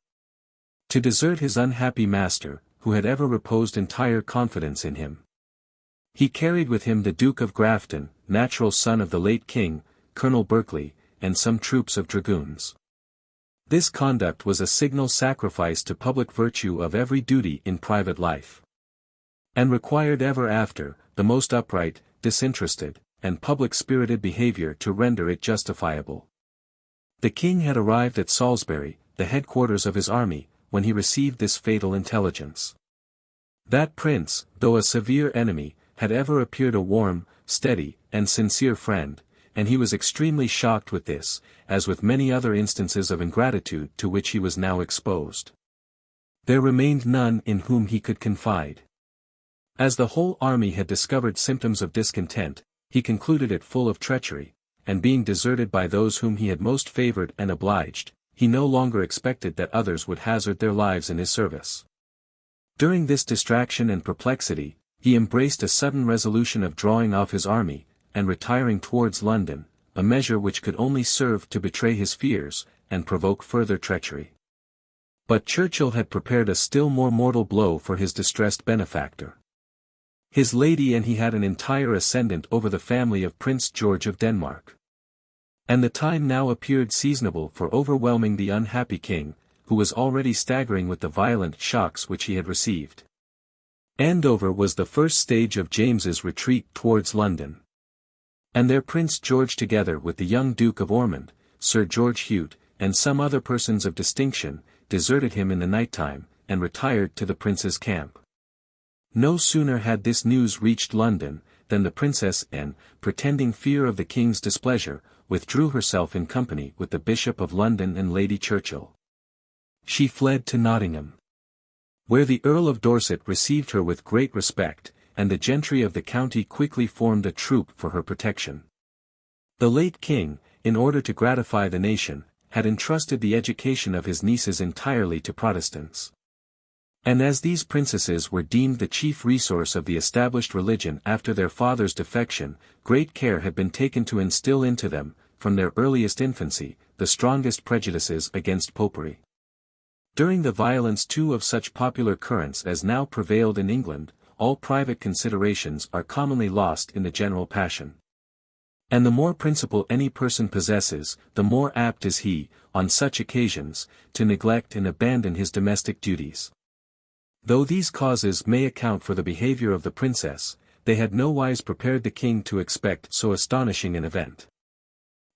to desert his unhappy master, who had ever reposed entire confidence in him. He carried with him the Duke of Grafton, natural son of the late king, Colonel Berkeley, and some troops of dragoons. This conduct was a signal sacrifice to public virtue of every duty in private life, and required ever after, the most upright, disinterested, and public-spirited behavior to render it justifiable. The king had arrived at Salisbury, the headquarters of his army, when he received this fatal intelligence. That prince, though a severe enemy, had ever appeared a warm, steady, and sincere friend, and he was extremely shocked with this, as with many other instances of ingratitude to which he was now exposed. There remained none in whom he could confide. As the whole army had discovered symptoms of discontent, he concluded it full of treachery, and being deserted by those whom he had most favoured and obliged, he no longer expected that others would hazard their lives in his service. During this distraction and perplexity, he embraced a sudden resolution of drawing off his army, and retiring towards London, a measure which could only serve to betray his fears, and provoke further treachery. But Churchill had prepared a still more mortal blow for his distressed benefactor. His lady and he had an entire ascendant over the family of Prince George of Denmark. And the time now appeared seasonable for overwhelming the unhappy king, who was already staggering with the violent shocks which he had received. Andover was the first stage of James's retreat towards London. And there Prince George together with the young Duke of Ormond, Sir George Hute, and some other persons of distinction, deserted him in the night time, and retired to the prince's camp. No sooner had this news reached London, than the Princess Anne, pretending fear of the king's displeasure, withdrew herself in company with the Bishop of London and Lady Churchill. She fled to Nottingham, where the Earl of Dorset received her with great respect, and the gentry of the county quickly formed a troop for her protection. The late king, in order to gratify the nation, had entrusted the education of his nieces entirely to Protestants. And as these princesses were deemed the chief resource of the established religion after their father's defection, great care had been taken to instill into them, from their earliest infancy, the strongest prejudices against popery. During the violence too of such popular currents as now prevailed in England, all private considerations are commonly lost in the general passion. And the more principle any person possesses, the more apt is he, on such occasions, to neglect and abandon his domestic duties. Though these causes may account for the behavior of the princess, they had nowise prepared the king to expect so astonishing an event.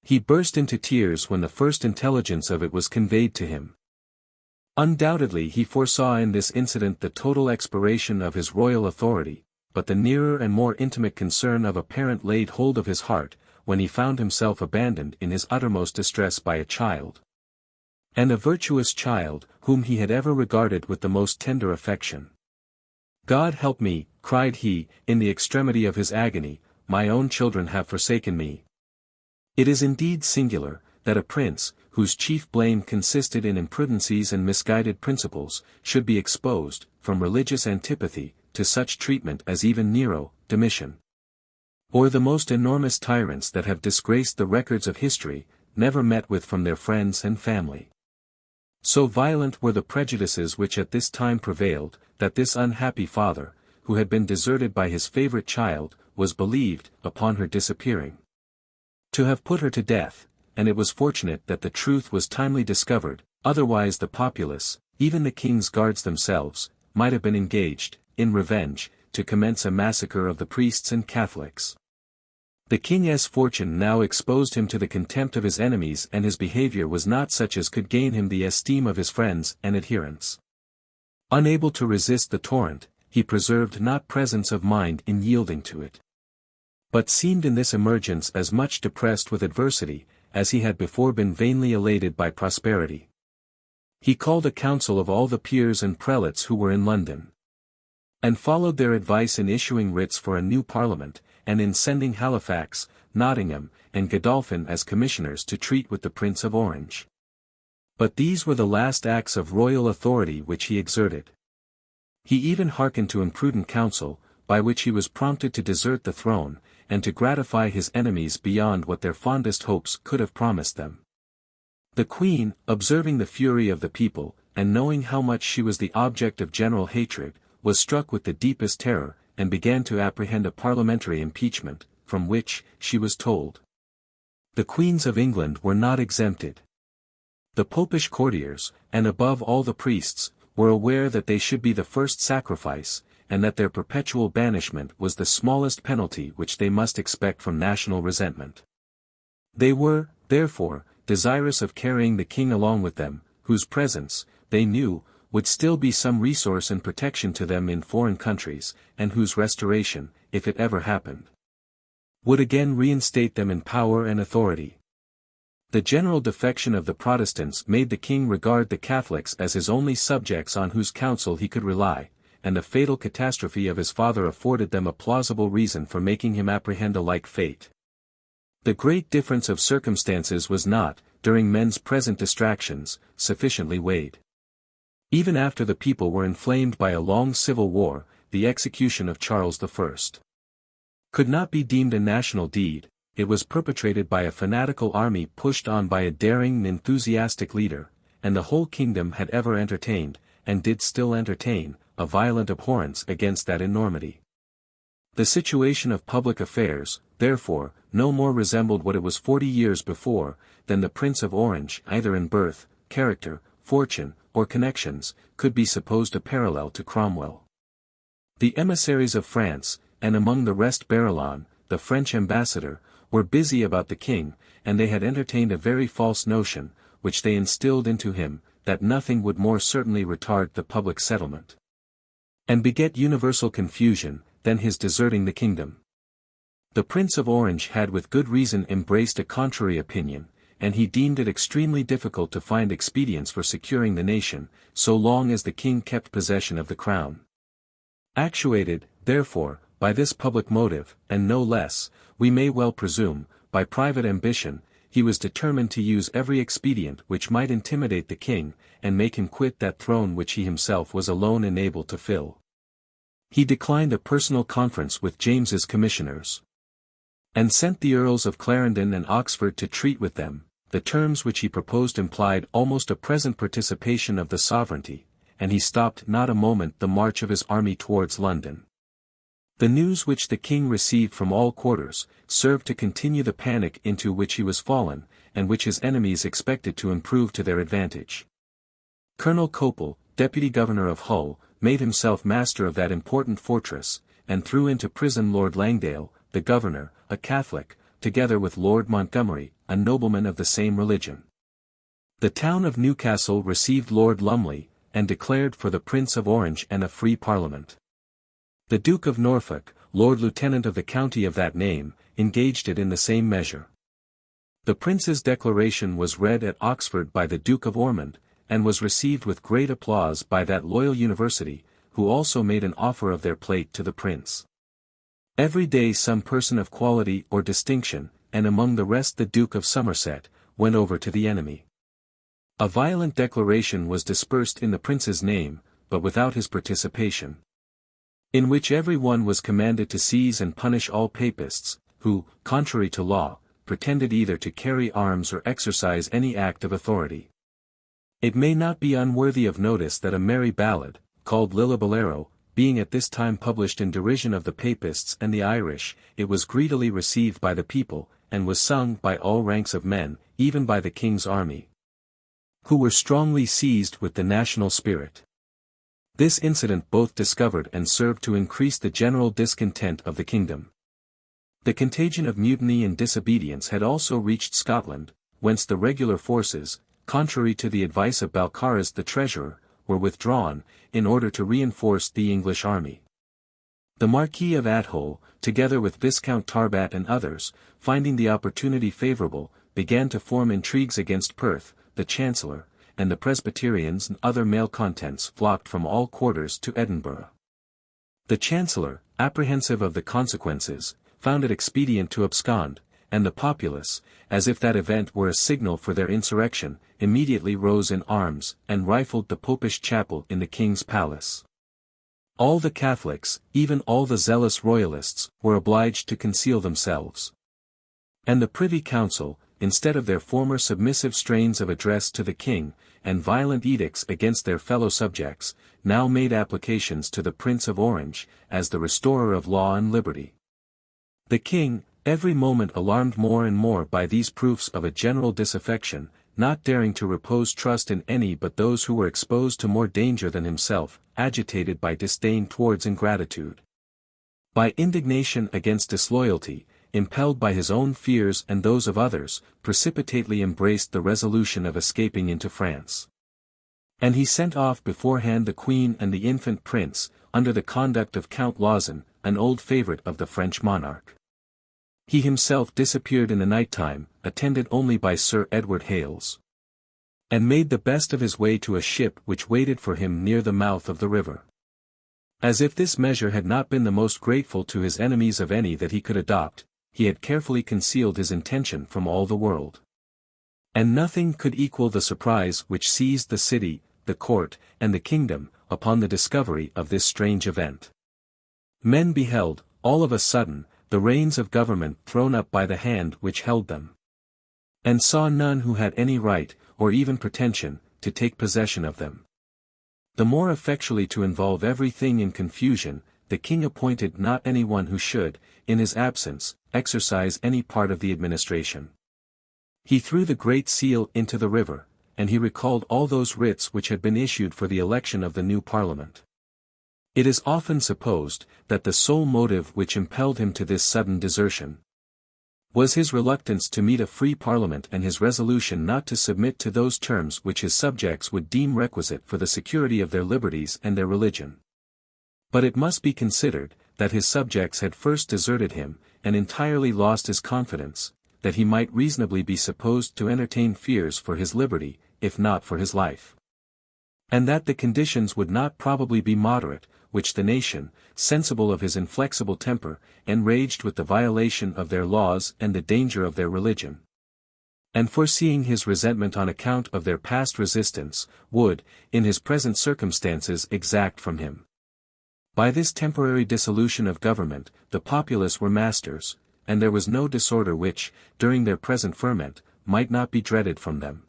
He burst into tears when the first intelligence of it was conveyed to him. Undoubtedly he foresaw in this incident the total expiration of his royal authority, but the nearer and more intimate concern of a parent laid hold of his heart, when he found himself abandoned in his uttermost distress by a child. and a virtuous child, whom he had ever regarded with the most tender affection. God help me, cried he, in the extremity of his agony, my own children have forsaken me. It is indeed singular, that a prince, whose chief blame consisted in imprudencies and misguided principles, should be exposed, from religious antipathy, to such treatment as even Nero, Domitian, or the most enormous tyrants that have disgraced the records of history, never met with from their friends and family. So violent were the prejudices which at this time prevailed, that this unhappy father, who had been deserted by his favorite child, was believed, upon her disappearing, to have put her to death, and it was fortunate that the truth was timely discovered, otherwise the populace, even the king's guards themselves, might have been engaged, in revenge, to commence a massacre of the priests and Catholics. The king's fortune now exposed him to the contempt of his enemies, and his behavior was not such as could gain him the esteem of his friends and adherents. Unable to resist the torrent, he preserved not presence of mind in yielding to it, but seemed in this emergence as much depressed with adversity, as he had before been vainly elated by prosperity. He called a council of all the peers and prelates who were in London, and followed their advice in issuing writs for a new parliament, and in sending Halifax, Nottingham, and Godolphin as commissioners to treat with the Prince of Orange. But these were the last acts of royal authority which he exerted. He even hearkened to imprudent counsel, by which he was prompted to desert the throne, and to gratify his enemies beyond what their fondest hopes could have promised them. The Queen, observing the fury of the people, and knowing how much she was the object of general hatred, was struck with the deepest terror, and began to apprehend a parliamentary impeachment, from which, she was told, the queens of England were not exempted. The popish courtiers, and above all the priests, were aware that they should be the first sacrifice, and that their perpetual banishment was the smallest penalty which they must expect from national resentment. They were, therefore, desirous of carrying the king along with them, whose presence, they knew, would still be some resource and protection to them in foreign countries, and whose restoration, if it ever happened, would again reinstate them in power and authority. The general defection of the Protestants made the king regard the Catholics as his only subjects on whose counsel he could rely, and the fatal catastrophe of his father afforded them a plausible reason for making him apprehend a like fate. The great difference of circumstances was not, during men's present distractions, sufficiently weighed. Even after the people were inflamed by a long civil war, the execution of Charles I could not be deemed a national deed. It was perpetrated by a fanatical army pushed on by a daring and enthusiastic leader, and the whole kingdom had ever entertained, and did still entertain, a violent abhorrence against that enormity. The situation of public affairs, therefore, no more resembled what it was 40 years before, than the Prince of Orange, either in birth, character, fortune, or connections, could be supposed a parallel to Cromwell. The emissaries of France, and among the rest Barillon, the French ambassador, were busy about the king, and they had entertained a very false notion, which they instilled into him, that nothing would more certainly retard the public settlement, and beget universal confusion, than his deserting the kingdom. The Prince of Orange had with good reason embraced a contrary opinion, and he deemed it extremely difficult to find expedients for securing the nation, so long as the king kept possession of the crown. Actuated, therefore, by this public motive, and no less, we may well presume, by private ambition, he was determined to use every expedient which might intimidate the king, and make him quit that throne which he himself was alone enabled to fill. He declined a personal conference with James's commissioners, and sent the Earls of Clarendon and Oxford to treat with them. The terms which he proposed implied almost a present participation of the sovereignty, and he stopped not a moment the march of his army towards London. The news which the king received from all quarters, served to continue the panic into which he was fallen, and which his enemies expected to improve to their advantage. Colonel Copel, deputy governor of Hull, made himself master of that important fortress, and threw into prison Lord Langdale, the governor, a Catholic, together with Lord Montgomery, a nobleman of the same religion. The town of Newcastle received Lord Lumley, and declared for the Prince of Orange and a free parliament. The Duke of Norfolk, Lord Lieutenant of the county of that name, engaged it in the same measure. The prince's declaration was read at Oxford by the Duke of Ormond, and was received with great applause by that loyal university, who also made an offer of their plate to the prince. Every day some person of quality or distinction, and among the rest the Duke of Somerset, went over to the enemy. A violent declaration was dispersed in the prince's name, but without his participation, in which every one was commanded to seize and punish all papists, who, contrary to law, pretended either to carry arms or exercise any act of authority. It may not be unworthy of notice that a merry ballad, called Lillabolero, being at this time published in derision of the papists and the Irish, it was greedily received by the people, and was sung by all ranks of men, even by the king's army, who were strongly seized with the national spirit. This incident both discovered and served to increase the general discontent of the kingdom. The contagion of mutiny and disobedience had also reached Scotland, whence the regular forces, contrary to the advice of Balcarras the treasurer, were withdrawn, in order to reinforce the English army. The Marquis of Athole, together with Viscount Tarbat and others, finding the opportunity favourable, began to form intrigues against Perth, the Chancellor, and the Presbyterians and other malcontents flocked from all quarters to Edinburgh. The Chancellor, apprehensive of the consequences, found it expedient to abscond, and the populace, as if that event were a signal for their insurrection, immediately rose in arms, and rifled the Popish chapel in the king's palace. All the Catholics, even all the zealous royalists, were obliged to conceal themselves. And the Privy Council, instead of their former submissive strains of address to the king, and violent edicts against their fellow subjects, now made applications to the Prince of Orange, as the restorer of law and liberty. The king, every moment alarmed more and more by these proofs of a general disaffection, not daring to repose trust in any but those who were exposed to more danger than himself, agitated by disdain towards ingratitude, by indignation against disloyalty, impelled by his own fears and those of others, precipitately embraced the resolution of escaping into France. And he sent off beforehand the Queen and the infant prince, under the conduct of Count Lauzun, an old favourite of the French monarch. He himself disappeared in the night time, attended only by Sir Edward Hales, and made the best of his way to a ship which waited for him near the mouth of the river. As if this measure had not been the most grateful to his enemies of any that he could adopt, he had carefully concealed his intention from all the world. And nothing could equal the surprise which seized the city, the court, and the kingdom, upon the discovery of this strange event. Men beheld, all of a sudden, the reins of government thrown up by the hand which held them, and saw none who had any right, or even pretension, to take possession of them. The more effectually to involve everything in confusion, the king appointed not any one who should, in his absence, exercise any part of the administration. He threw the Great Seal into the river, and he recalled all those writs which had been issued for the election of the new Parliament. It is often supposed, that the sole motive which impelled him to this sudden desertion was his reluctance to meet a free Parliament and his resolution not to submit to those terms which his subjects would deem requisite for the security of their liberties and their religion. But it must be considered, that his subjects had first deserted him, and entirely lost his confidence, that he might reasonably be supposed to entertain fears for his liberty, if not for his life. And that the conditions would not probably be moderate, which the nation, sensible of his inflexible temper, enraged with the violation of their laws and the danger of their religion, and foreseeing his resentment on account of their past resistance, would, in his present circumstances exact from him. By this temporary dissolution of government, the populace were masters, and there was no disorder which, during their present ferment, might not be dreaded from them.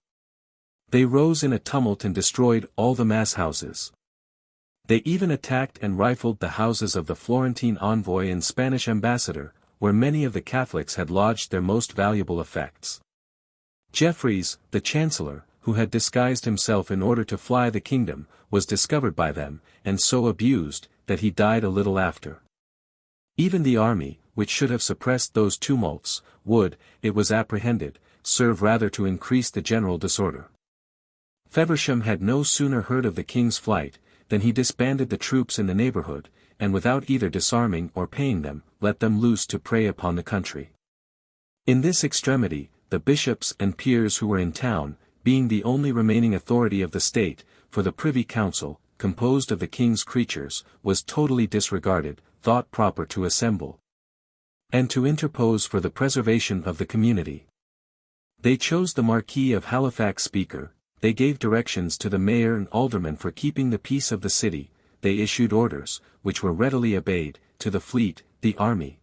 They rose in a tumult and destroyed all the mass houses. They even attacked and rifled the houses of the Florentine envoy and Spanish ambassador, where many of the Catholics had lodged their most valuable effects. Jeffreys, the Chancellor, who had disguised himself in order to fly the kingdom, was discovered by them, and so abused, that he died a little after. Even the army, which should have suppressed those tumults, would, it was apprehended, serve rather to increase the general disorder. Feversham had no sooner heard of the king's flight, than he disbanded the troops in the neighbourhood, and without either disarming or paying them, let them loose to prey upon the country. In this extremity, the bishops and peers who were in town, being the only remaining authority of the state, for the Privy Council, composed of the king's creatures, was totally disregarded, thought proper to assemble and to interpose for the preservation of the community. They chose the Marquis of Halifax Speaker, they gave directions to the mayor and aldermen for keeping the peace of the city, they issued orders, which were readily obeyed, to the fleet, the army,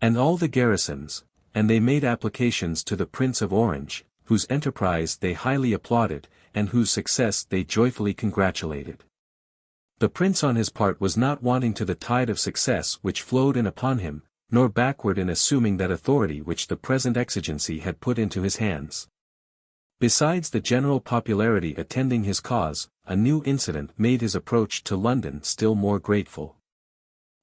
and all the garrisons, and they made applications to the Prince of Orange, whose enterprise they highly applauded, and whose success they joyfully congratulated. The prince on his part was not wanting to the tide of success which flowed in upon him, nor backward in assuming that authority which the present exigency had put into his hands. Besides the general popularity attending his cause, a new incident made his approach to London still more grateful.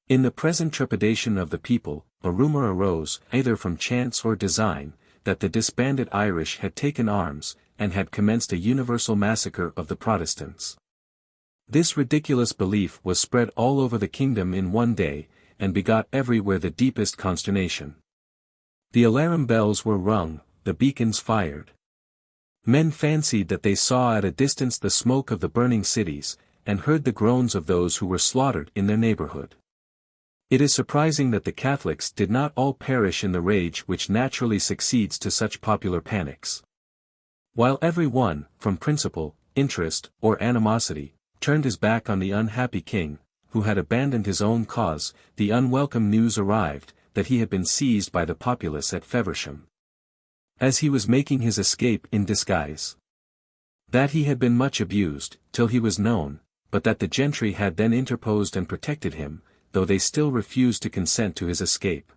In the present trepidation of the people, a rumour arose, either from chance or design, that the disbanded Irish had taken arms, and had commenced a universal massacre of the Protestants. This ridiculous belief was spread all over the kingdom in one day, and begot everywhere the deepest consternation. The alarum bells were rung, the beacons fired. Men fancied that they saw at a distance the smoke of the burning cities, and heard the groans of those who were slaughtered in their neighborhood. It is surprising that the Catholics did not all perish in the rage which naturally succeeds to such popular panics. While every one, from principle, interest, or animosity, turned his back on the unhappy king, who had abandoned his own cause, the unwelcome news arrived, that he had been seized by the populace at Feversham, as he was making his escape in disguise. That he had been much abused, till he was known, but that the gentry had then interposed and protected him, though they still refused to consent to his escape.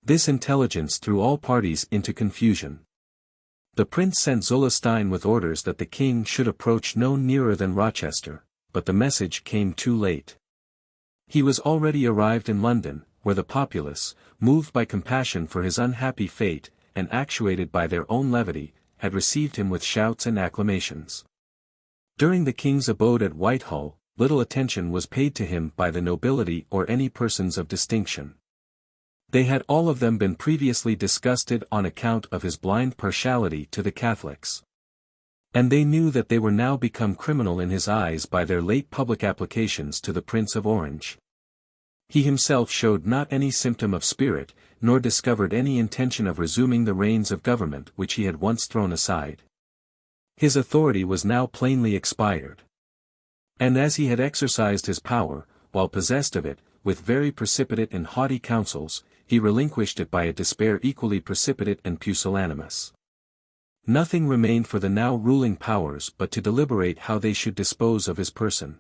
This intelligence threw all parties into confusion. The prince sent Zulestein with orders that the king should approach no nearer than Rochester, but the message came too late. He was already arrived in London, where the populace, moved by compassion for his unhappy fate, and actuated by their own levity, had received him with shouts and acclamations. During the king's abode at Whitehall, little attention was paid to him by the nobility or any persons of distinction. They had all of them been previously disgusted on account of his blind partiality to the Catholics. And they knew that they were now become criminal in his eyes by their late public applications to the Prince of Orange. He himself showed not any symptom of spirit, nor discovered any intention of resuming the reins of government which he had once thrown aside. His authority was now plainly expired. And as he had exercised his power, while possessed of it, with very precipitate and haughty counsels, he relinquished it by a despair equally precipitate and pusillanimous. Nothing remained for the now ruling powers but to deliberate how they should dispose of his person.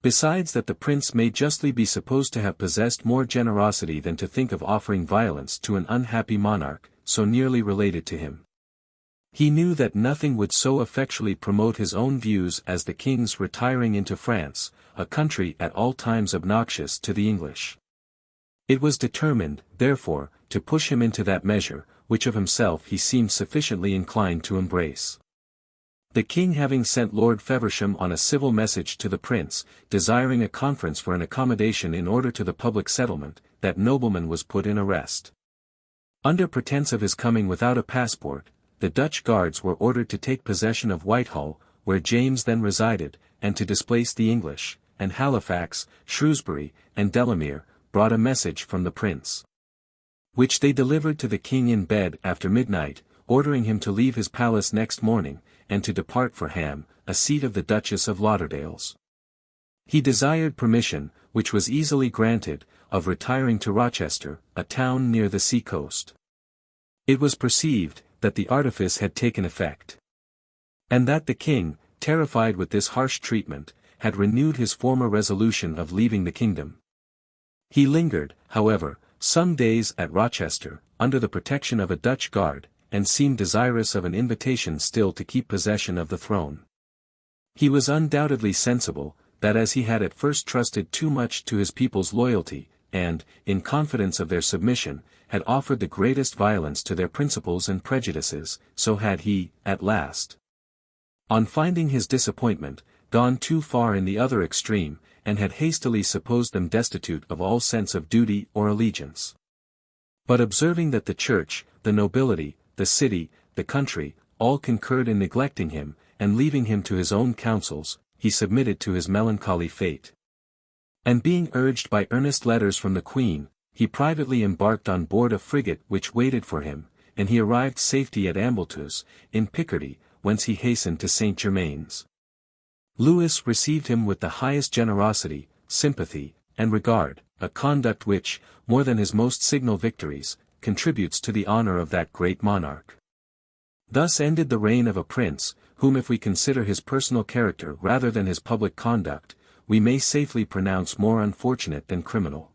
Besides that the prince may justly be supposed to have possessed more generosity than to think of offering violence to an unhappy monarch, so nearly related to him. He knew that nothing would so effectually promote his own views as the king's retiring into France, a country at all times obnoxious to the English. It was determined, therefore, to push him into that measure, which of himself he seemed sufficiently inclined to embrace. The king having sent Lord Feversham on a civil message to the prince, desiring a conference for an accommodation in order to the public settlement, that nobleman was put in arrest. Under pretence of his coming without a passport, the Dutch guards were ordered to take possession of Whitehall, where James then resided, and to displace the English, and Halifax, Shrewsbury, and Delamere, brought a message from the prince, which they delivered to the king in bed after midnight, ordering him to leave his palace next morning, and to depart for Ham, a seat of the Duchess of Lauderdale's. He desired permission, which was easily granted, of retiring to Rochester, a town near the sea-coast. It was perceived, that the artifice had taken effect, and that the king, terrified with this harsh treatment, had renewed his former resolution of leaving the kingdom. He lingered, however, some days at Rochester, under the protection of a Dutch guard, and seemed desirous of an invitation still to keep possession of the throne. He was undoubtedly sensible, that as he had at first trusted too much to his people's loyalty, and, in confidence of their submission, had offered the greatest violence to their principles and prejudices, so had he, at last, on finding his disappointment, gone too far in the other extreme, and had hastily supposed them destitute of all sense of duty or allegiance. But observing that the church, the nobility, the city, the country, all concurred in neglecting him, and leaving him to his own counsels, he submitted to his melancholy fate. And being urged by earnest letters from the Queen, he privately embarked on board a frigate which waited for him, and he arrived safety at Ambleteuse, in Picardy, whence he hastened to St. Germain's. Louis received him with the highest generosity, sympathy, and regard, a conduct which, more than his most signal victories, contributes to the honor of that great monarch. Thus ended the reign of a prince, whom if we consider his personal character rather than his public conduct, we may safely pronounce more unfortunate than criminal.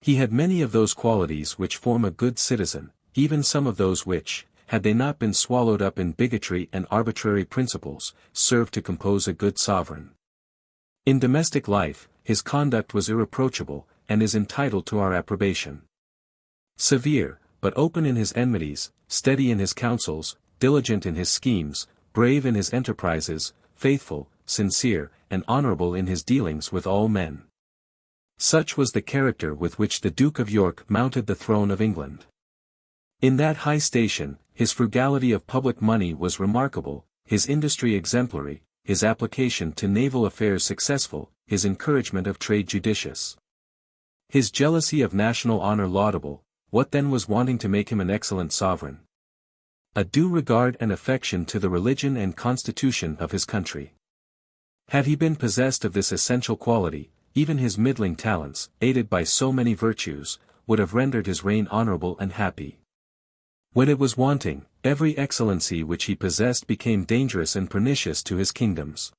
He had many of those qualities which form a good citizen, even some of those which, had they not been swallowed up in bigotry and arbitrary principles, served to compose a good sovereign. In domestic life, his conduct was irreproachable, and is entitled to our approbation. Severe, but open in his enmities, steady in his counsels, diligent in his schemes, brave in his enterprises, faithful, sincere, and honorable in his dealings with all men. Such was the character with which the Duke of York mounted the throne of England. In that high station, his frugality of public money was remarkable, his industry exemplary, his application to naval affairs successful, his encouragement of trade judicious. His jealousy of national honor laudable. What then was wanting to make him an excellent sovereign? A due regard and affection to the religion and constitution of his country. Had he been possessed of this essential quality, even his middling talents, aided by so many virtues, would have rendered his reign honorable and happy. When it was wanting, every excellency which he possessed became dangerous and pernicious to his kingdoms.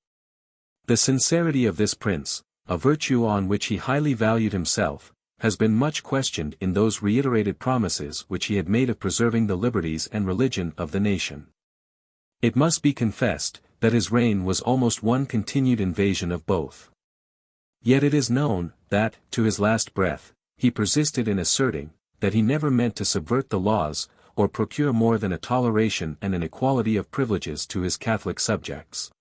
The sincerity of this prince, a virtue on which he highly valued himself, has been much questioned in those reiterated promises which he had made of preserving the liberties and religion of the nation. It must be confessed, that his reign was almost one continued invasion of both. Yet it is known, that, to his last breath, he persisted in asserting, that he never meant to subvert the laws, or procure more than a toleration and an equality of privileges to his Catholic subjects.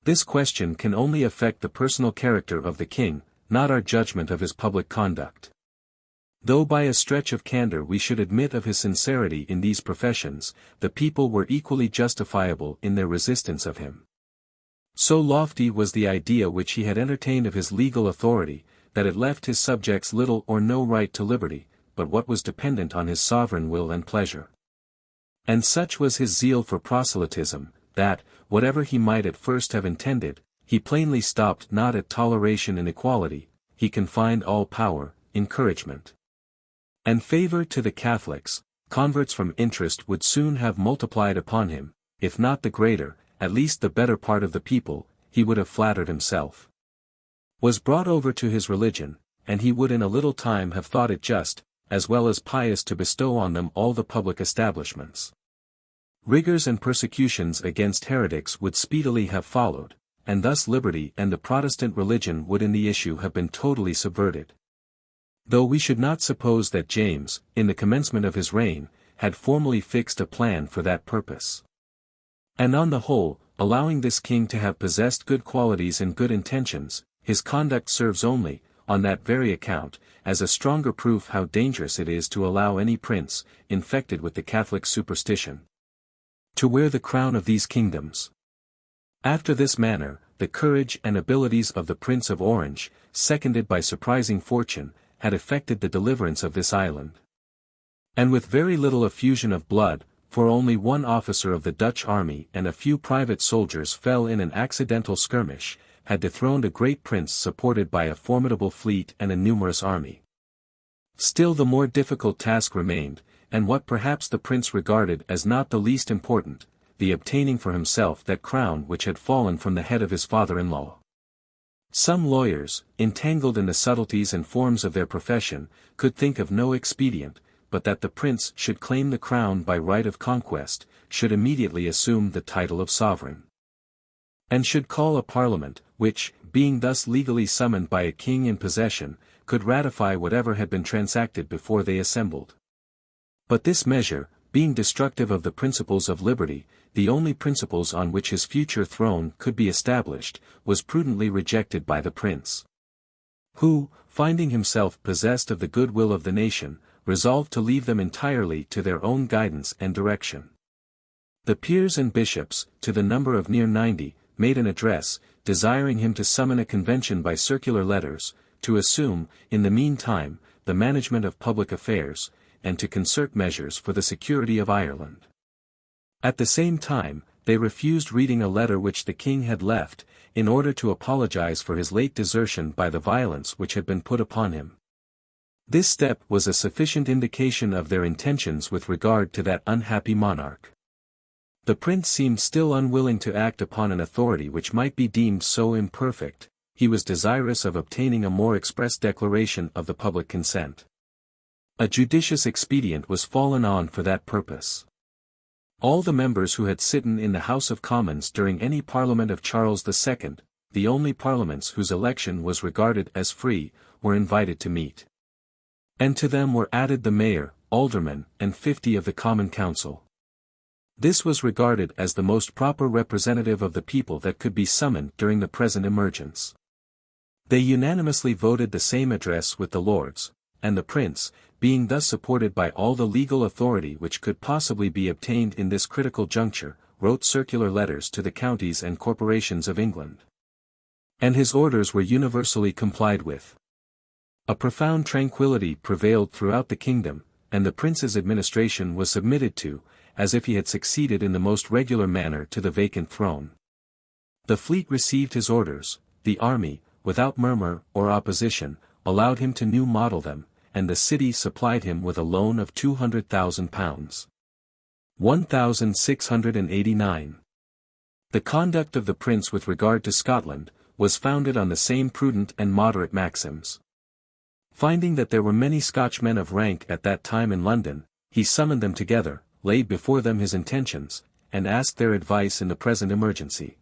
This question can only affect the personal character of the king, not our judgment of his public conduct. Though by a stretch of candor we should admit of his sincerity in these professions, the people were equally justifiable in their resistance of him. So lofty was the idea which he had entertained of his legal authority, that it left his subjects little or no right to liberty, but what was dependent on his sovereign will and pleasure. And such was his zeal for proselytism, that, whatever he might at first have intended, he plainly stopped not at toleration and equality, he confined all power, encouragement, and favor to the Catholics. Converts from interest would soon have multiplied upon him, if not the greater, at least the better part of the people, he would have flattered himself, was brought over to his religion, and he would in a little time have thought it just, as well as pious to bestow on them all the public establishments. Rigors and persecutions against heretics would speedily have followed, and thus liberty and the Protestant religion would in the issue have been totally subverted. Though we should not suppose that James, in the commencement of his reign, had formally fixed a plan for that purpose. And on the whole, allowing this king to have possessed good qualities and good intentions, his conduct serves only, on that very account, as a stronger proof how dangerous it is to allow any prince, infected with the Catholic superstition, to wear the crown of these kingdoms. After this manner, the courage and abilities of the Prince of Orange, seconded by surprising fortune, had effected the deliverance of this island. And with very little effusion of blood, for only one officer of the Dutch army and a few private soldiers fell in an accidental skirmish, had dethroned a great prince supported by a formidable fleet and a numerous army. Still the more difficult task remained, and what perhaps the prince regarded as not the least important, the obtaining for himself that crown which had fallen from the head of his father-in-law. Some lawyers, entangled in the subtleties and forms of their profession, could think of no expedient, but that the prince should claim the crown by right of conquest, should immediately assume the title of sovereign, and should call a parliament, which, being thus legally summoned by a king in possession, could ratify whatever had been transacted before they assembled. But this measure, being destructive of the principles of liberty, the only principles on which his future throne could be established, was prudently rejected by the prince, who, finding himself possessed of the goodwill of the nation, resolved to leave them entirely to their own guidance and direction. The peers and bishops, to the number of near 90, made an address, desiring him to summon a convention by circular letters, to assume, in the meantime, the management of public affairs, and to concert measures for the security of Ireland. At the same time, they refused reading a letter which the king had left, in order to apologize for his late desertion by the violence which had been put upon him. This step was a sufficient indication of their intentions with regard to that unhappy monarch. The prince seemed still unwilling to act upon an authority which might be deemed so imperfect. He was desirous of obtaining a more express declaration of the public consent. A judicious expedient was fallen on for that purpose. All the members who had sitten in the House of Commons during any Parliament of Charles II, the only parliaments whose election was regarded as free, were invited to meet. And to them were added the mayor, aldermen, and 50 of the Common Council. This was regarded as the most proper representative of the people that could be summoned during the present emergence. They unanimously voted the same address with the Lords, and the Prince, being thus supported by all the legal authority which could possibly be obtained in this critical juncture, wrote circular letters to the counties and corporations of England. And his orders were universally complied with. A profound tranquillity prevailed throughout the kingdom, and the Prince's administration was submitted to, as if he had succeeded in the most regular manner to the vacant throne. The fleet received his orders, the army, without murmur or opposition, allowed him to new model them, and the city supplied him with a loan of £200,000. 1689. The conduct of the prince with regard to Scotland, was founded on the same prudent and moderate maxims. Finding that there were many Scotchmen of rank at that time in London, he summoned them together, laid before them his intentions, and asked their advice in the present emergency.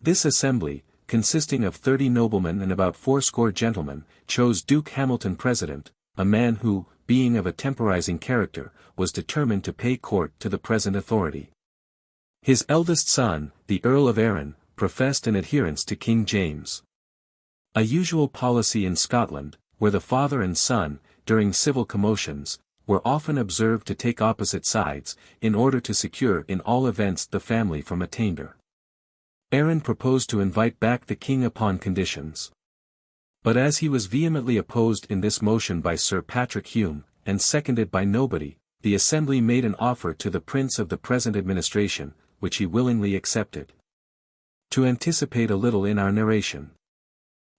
This assembly, consisting of 30 noblemen and about 80 gentlemen, chose Duke Hamilton president, a man who, being of a temporizing character, was determined to pay court to the present authority. His eldest son, the Earl of Arran, professed an adherence to King James. A usual policy in Scotland, where the father and son, during civil commotions, were often observed to take opposite sides, in order to secure in all events the family from attainder. Arran proposed to invite back the king upon conditions. But as he was vehemently opposed in this motion by Sir Patrick Hume, and seconded by nobody, the assembly made an offer to the prince of the present administration, which he willingly accepted. To anticipate a little in our narration.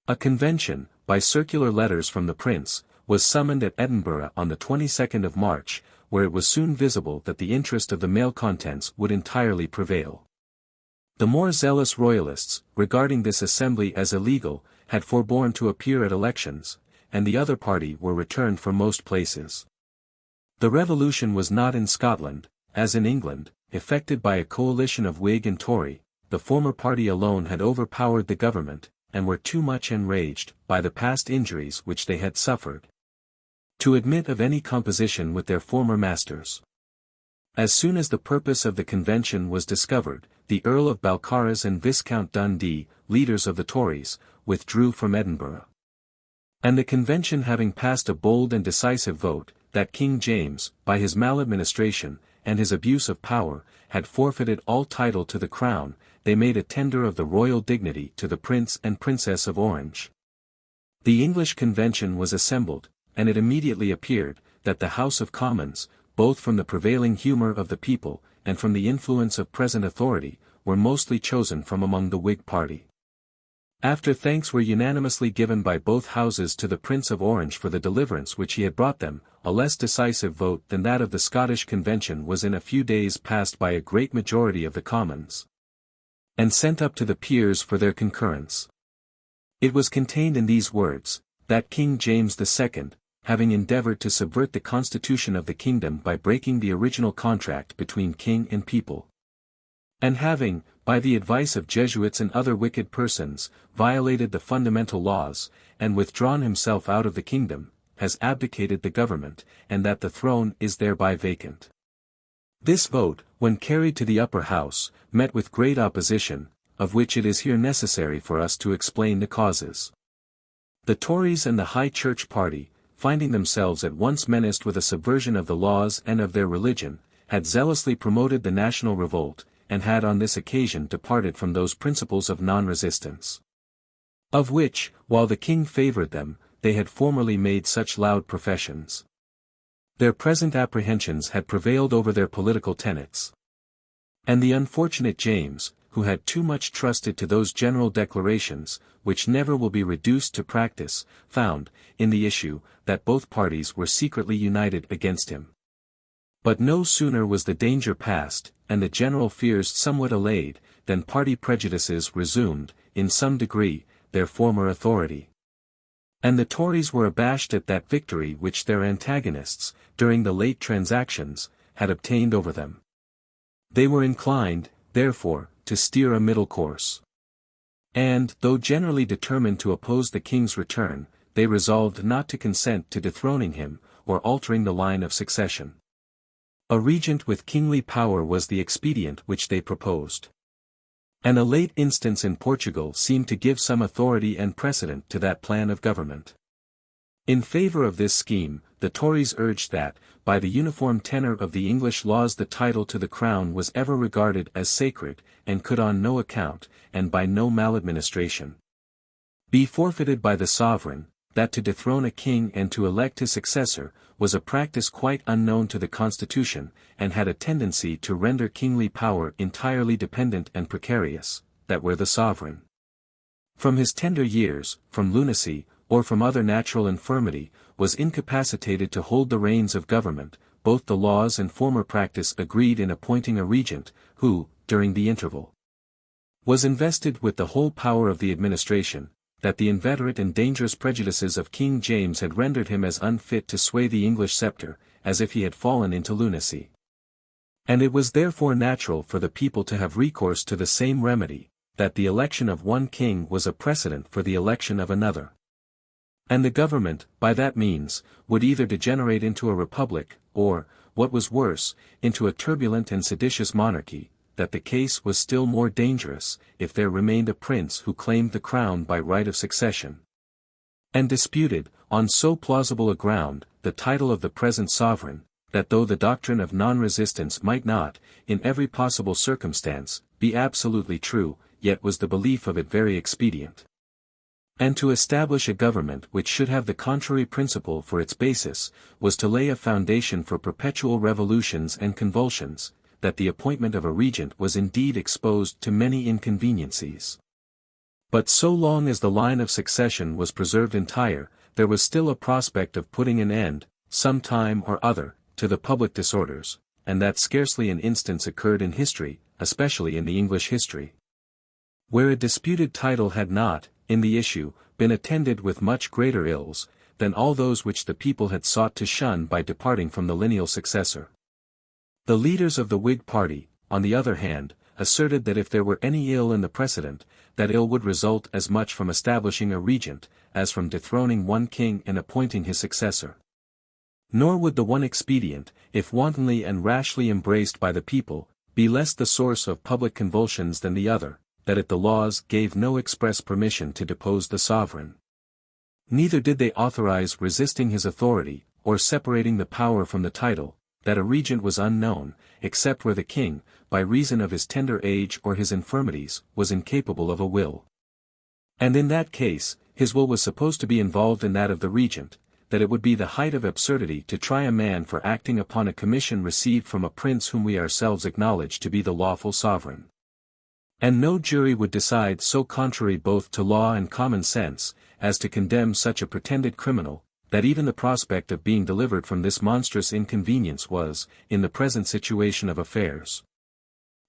A convention, by circular letters from the prince, was summoned at Edinburgh on the 22nd of March, where it was soon visible that the interest of the malcontents would entirely prevail. The more zealous royalists, regarding this assembly as illegal, had forborne to appear at elections, and the other party were returned from most places. The revolution was not in Scotland, as in England, effected by a coalition of Whig and Tory. The former party alone had overpowered the government, and were too much enraged by the past injuries which they had suffered, to admit of any composition with their former masters. As soon as the purpose of the convention was discovered, the Earl of Balcarres and Viscount Dundee, leaders of the Tories, withdrew from Edinburgh. And the convention having passed a bold and decisive vote, that King James, by his maladministration, and his abuse of power, had forfeited all title to the crown, they made a tender of the royal dignity to the Prince and Princess of Orange. The English convention was assembled, and it immediately appeared, that the House of Commons, both from the prevailing humour of the people, and from the influence of present authority, were mostly chosen from among the Whig party. After thanks were unanimously given by both houses to the Prince of Orange for the deliverance which he had brought them, a less decisive vote than that of the Scottish Convention was in a few days passed by a great majority of the Commons, and sent up to the peers for their concurrence. It was contained in these words, that King James II, having endeavoured to subvert the constitution of the kingdom by breaking the original contract between king and people, and having, by the advice of Jesuits and other wicked persons, violated the fundamental laws, and withdrawn himself out of the kingdom, has abdicated the government, and that the throne is thereby vacant. This vote, when carried to the upper house, met with great opposition, of which it is here necessary for us to explain the causes. The Tories and the High Church party, finding themselves at once menaced with a subversion of the laws and of their religion, had zealously promoted the national revolt, and had on this occasion departed from those principles of non-resistance, of which, while the king favoured them, they had formerly made such loud professions. Their present apprehensions had prevailed over their political tenets. And the unfortunate James, who had too much trusted to those general declarations, which never will be reduced to practice, found, in the issue, that both parties were secretly united against him. But no sooner was the danger past, and the general fears somewhat allayed, than party prejudices resumed, in some degree, their former authority. And the Tories were abashed at that victory which their antagonists, during the late transactions, had obtained over them. They were inclined, therefore, to steer a middle course. And, though generally determined to oppose the king's return, they resolved not to consent to dethroning him, or altering the line of succession. A regent with kingly power was the expedient which they proposed. And a late instance in Portugal seemed to give some authority and precedent to that plan of government. In favour of this scheme, the Tories urged that, by the uniform tenor of the English laws the title to the crown was ever regarded as sacred, and could on no account, and by no maladministration, be forfeited by the sovereign, that to dethrone a king and to elect his successor, was a practice quite unknown to the constitution, and had a tendency to render kingly power entirely dependent and precarious, that where the sovereign, from his tender years, from lunacy, or from other natural infirmity, was incapacitated to hold the reins of government, both the laws and former practice agreed in appointing a regent, who, during the interval, was invested with the whole power of the administration, that the inveterate and dangerous prejudices of King James had rendered him as unfit to sway the English sceptre, as if he had fallen into lunacy. And it was therefore natural for the people to have recourse to the same remedy, that the election of one king was a precedent for the election of another. And the government, by that means, would either degenerate into a republic, or, what was worse, into a turbulent and seditious monarchy, that the case was still more dangerous, if there remained a prince who claimed the crown by right of succession, and disputed, on so plausible a ground, the title of the present sovereign, that though the doctrine of non-resistance might not, in every possible circumstance, be absolutely true, yet was the belief of it very expedient. And to establish a government which should have the contrary principle for its basis, was to lay a foundation for perpetual revolutions and convulsions, that the appointment of a regent was indeed exposed to many inconveniencies. But so long as the line of succession was preserved entire, there was still a prospect of putting an end, some time or other, to the public disorders, and that scarcely an instance occurred in history, especially in the English history, where a disputed title had not, in the issue, been attended with much greater ills, than all those which the people had sought to shun by departing from the lineal successor. The leaders of the Whig party, on the other hand, asserted that if there were any ill in the precedent, that ill would result as much from establishing a regent, as from dethroning one king and appointing his successor. Nor would the one expedient, if wantonly and rashly embraced by the people, be less the source of public convulsions than the other, that if the laws gave no express permission to depose the sovereign, neither did they authorize resisting his authority, or separating the power from the title, that a regent was unknown, except where the king, by reason of his tender age or his infirmities, was incapable of a will. And in that case, his will was supposed to be involved in that of the regent, that it would be the height of absurdity to try a man for acting upon a commission received from a prince whom we ourselves acknowledge to be the lawful sovereign. And no jury would decide so contrary both to law and common sense, as to condemn such a pretended criminal, that even the prospect of being delivered from this monstrous inconvenience was, in the present situation of affairs,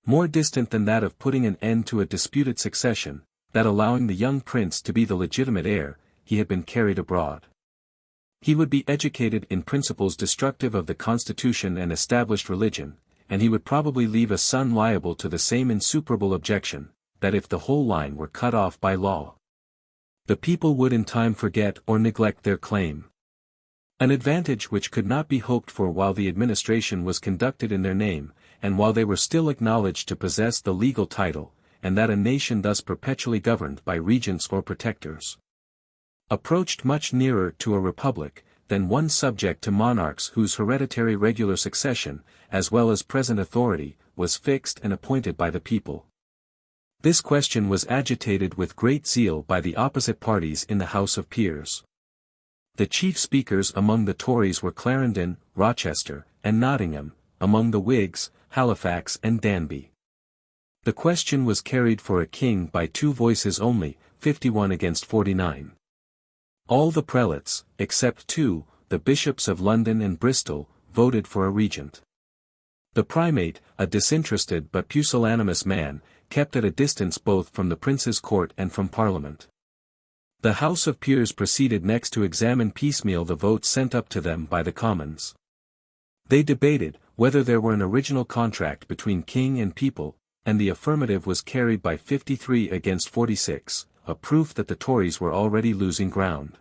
more distant than that of putting an end to a disputed succession, that allowing the young prince to be the legitimate heir, he had been carried abroad. He would be educated in principles destructive of the constitution and established religion, and he would probably leave a son liable to the same insuperable objection, that if the whole line were cut off by law, the people would in time forget or neglect their claim. An advantage which could not be hoped for while the administration was conducted in their name, and while they were still acknowledged to possess the legal title, and that a nation thus perpetually governed by regents or protectors approached much nearer to a republic, than one subject to monarchs whose hereditary regular succession, as well as present authority, was fixed and appointed by the people. This question was agitated with great zeal by the opposite parties in the House of Peers. The chief speakers among the Tories were Clarendon, Rochester, and Nottingham; among the Whigs, Halifax and Danby. The question was carried for a king by 2 voices only, 51 against 49. All the prelates, except 2, the bishops of London and Bristol, voted for a regent. The primate, a disinterested but pusillanimous man, kept at a distance both from the Prince's court and from Parliament. The House of Peers proceeded next to examine piecemeal the votes sent up to them by the Commons. They debated whether there were an original contract between king and people, and the affirmative was carried by 53 against 46, a proof that the Tories were already losing ground.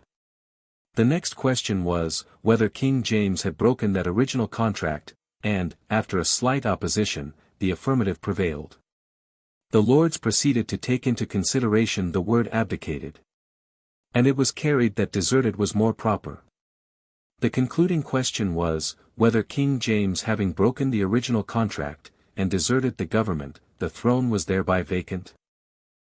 The next question was, whether King James had broken that original contract, and, after a slight opposition, the affirmative prevailed. The Lords proceeded to take into consideration the word abdicated. And it was carried that deserted was more proper. The concluding question was, whether King James having broken the original contract, and deserted the government, the throne was thereby vacant.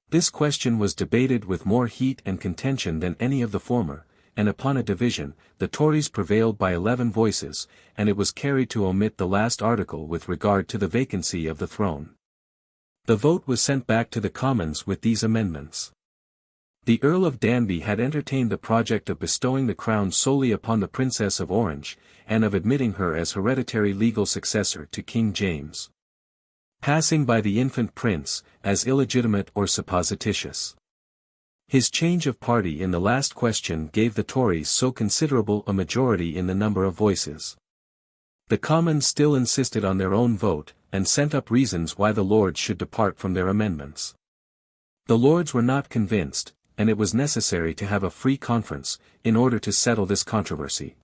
This question was debated with more heat and contention than any of the former, and upon a division, the Tories prevailed by 11 voices, and it was carried to omit the last article with regard to the vacancy of the throne. The vote was sent back to the Commons with these amendments. The Earl of Danby had entertained the project of bestowing the crown solely upon the Princess of Orange, and of admitting her as hereditary legal successor to King James. Passing by the infant prince, as illegitimate or supposititious. His change of party in the last question gave the Tories so considerable a majority in the number of voices. The Commons still insisted on their own vote, and sent up reasons why the Lords should depart from their amendments. The Lords were not convinced, and it was necessary to have a free conference, in order to settle this controversy.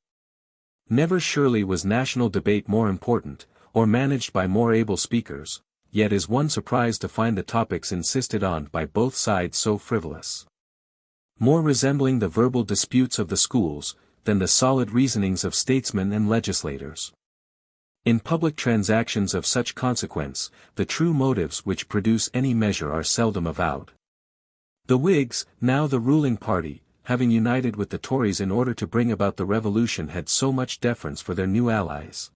Never surely was national debate more important, or managed by more able speakers, yet is one surprised to find the topics insisted on by both sides so frivolous. More resembling the verbal disputes of the schools, than the solid reasonings of statesmen and legislators. In public transactions of such consequence, the true motives which produce any measure are seldom avowed. The Whigs, now the ruling party, having united with the Tories in order to bring about the revolution, had so much deference for their new allies,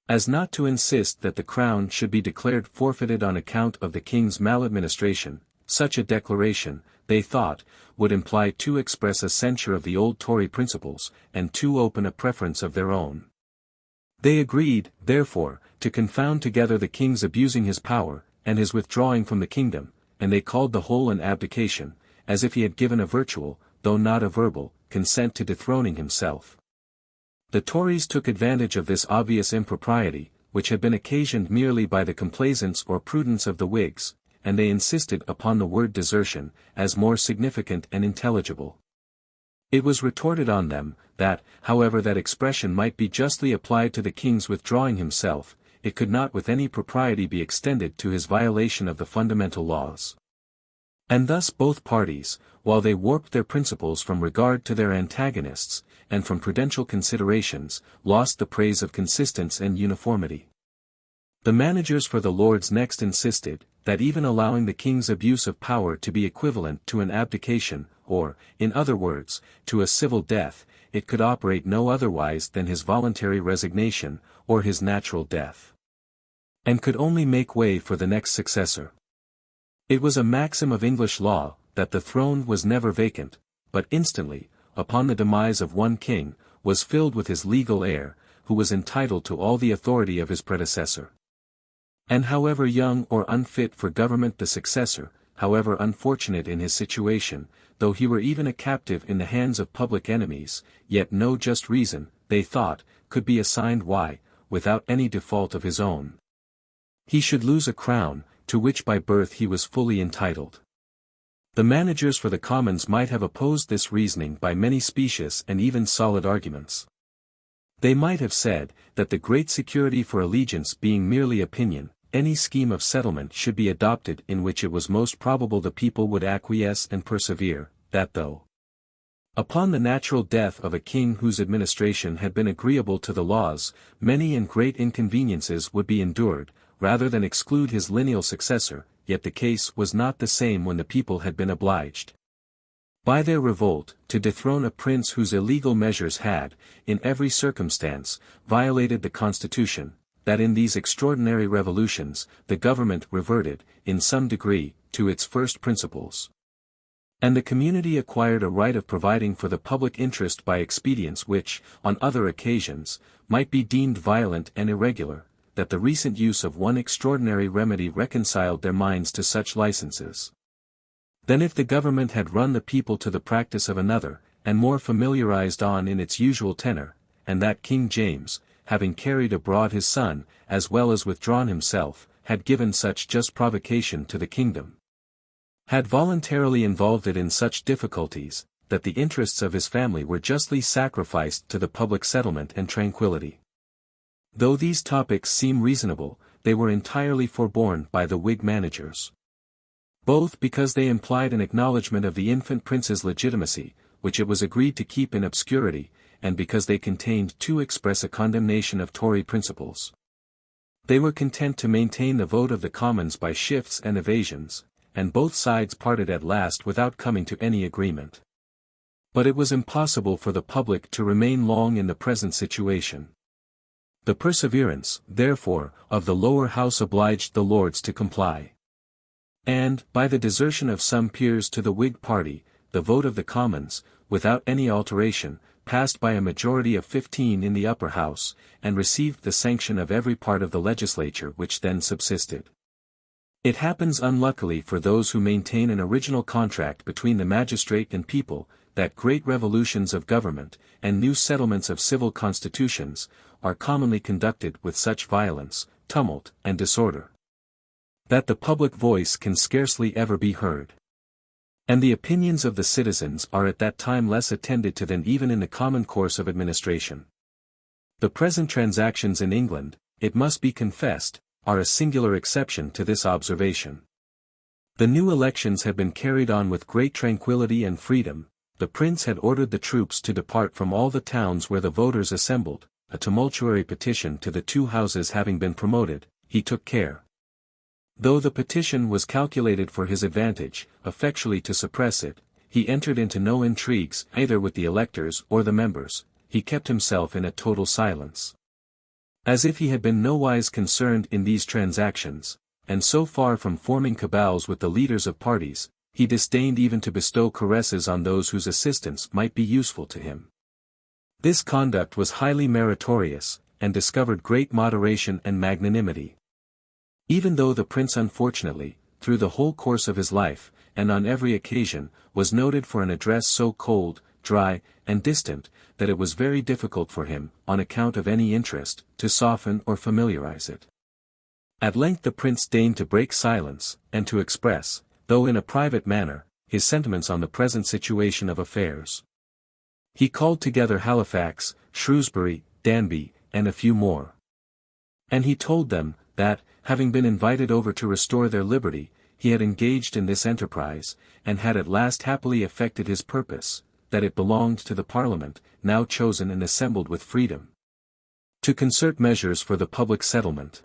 as not to insist that the crown should be declared forfeited on account of the king's maladministration. Such a declaration, they thought, would imply too express a censure of the old Tory principles, and too open a preference of their own. They agreed, therefore, to confound together the king's abusing his power, and his withdrawing from the kingdom, and they called the whole an abdication, as if he had given a virtual, though not a verbal, consent to dethroning himself. The Tories took advantage of this obvious impropriety, which had been occasioned merely by the complaisance or prudence of the Whigs, and they insisted upon the word desertion, as more significant and intelligible. It was retorted on them, that, however that expression might be justly applied to the king's withdrawing himself, it could not with any propriety be extended to his violation of the fundamental laws. And thus both parties, while they warped their principles from regard to their antagonists, and from prudential considerations, lost the praise of consistence and uniformity. The managers for the Lords next insisted, that even allowing the king's abuse of power to be equivalent to an abdication, or, in other words, to a civil death, it could operate no otherwise than his voluntary resignation, or his natural death. And could only make way for the next successor. It was a maxim of English law, that the throne was never vacant, but instantly, upon the demise of one king, was filled with his legal heir, who was entitled to all the authority of his predecessor. And however young or unfit for government the successor, however unfortunate in his situation, though he were even a captive in the hands of public enemies, yet no just reason, they thought, could be assigned why, without any default of his own, he should lose a crown, to which by birth he was fully entitled. The managers for the Commons might have opposed this reasoning by many specious and even solid arguments. They might have said, that the great security for allegiance being merely opinion, any scheme of settlement should be adopted in which it was most probable the people would acquiesce and persevere, that though Upon the natural death of a king whose administration had been agreeable to the laws, many and great inconveniences would be endured, rather than exclude his lineal successor, yet the case was not the same when the people had been obliged, by their revolt, to dethrone a prince whose illegal measures had, in every circumstance, violated the constitution, that in these extraordinary revolutions, the government reverted, in some degree, to its first principles. And the community acquired a right of providing for the public interest by expedients which, on other occasions, might be deemed violent and irregular, that the recent use of one extraordinary remedy reconciled their minds to such licenses. Then if the government had run the people to the practice of another, and more familiarized on in its usual tenor, and that King James, having carried abroad his son, as well as withdrawn himself, had given such just provocation to the kingdom, had voluntarily involved it in such difficulties, that the interests of his family were justly sacrificed to the public settlement and tranquillity. Though these topics seem reasonable, they were entirely forborne by the Whig managers. Both because they implied an acknowledgment of the infant prince's legitimacy, which it was agreed to keep in obscurity, and because they contained too express a condemnation of Tory principles. They were content to maintain the vote of the Commons by shifts and evasions, and both sides parted at last without coming to any agreement. But it was impossible for the public to remain long in the present situation. The perseverance, therefore, of the lower house obliged the Lords to comply. And, by the desertion of some peers to the Whig party, the vote of the Commons, without any alteration, passed by a majority of 15 in the upper house, and received the sanction of every part of the legislature which then subsisted. It happens unluckily for those who maintain an original contract between the magistrate and people, that great revolutions of government, and new settlements of civil constitutions, are commonly conducted with such violence, tumult, and disorder, that the public voice can scarcely ever be heard. And the opinions of the citizens are at that time less attended to than even in the common course of administration. The present transactions in England, it must be confessed, are a singular exception to this observation. The new elections had been carried on with great tranquillity and freedom. The prince had ordered the troops to depart from all the towns where the voters assembled, a tumultuary petition to the two houses having been promoted, he took care, though the petition was calculated for his advantage, effectually to suppress it. He entered into no intrigues either with the electors or the members, he kept himself in a total silence, as if he had been nowise concerned in these transactions, and so far from forming cabals with the leaders of parties, he disdained even to bestow caresses on those whose assistance might be useful to him. This conduct was highly meritorious, and discovered great moderation and magnanimity. Even though the prince unfortunately, through the whole course of his life, and on every occasion, was noted for an address so cold, dry, and distant, that it was very difficult for him, on account of any interest, to soften or familiarize it. At length the prince deigned to break silence, and to express, though in a private manner, his sentiments on the present situation of affairs. He called together Halifax, Shrewsbury, Danby, and a few more. And he told them, that, having been invited over to restore their liberty, he had engaged in this enterprise, and had at last happily effected his purpose, that it belonged to the Parliament, now chosen and assembled with freedom, to concert measures for the public settlement.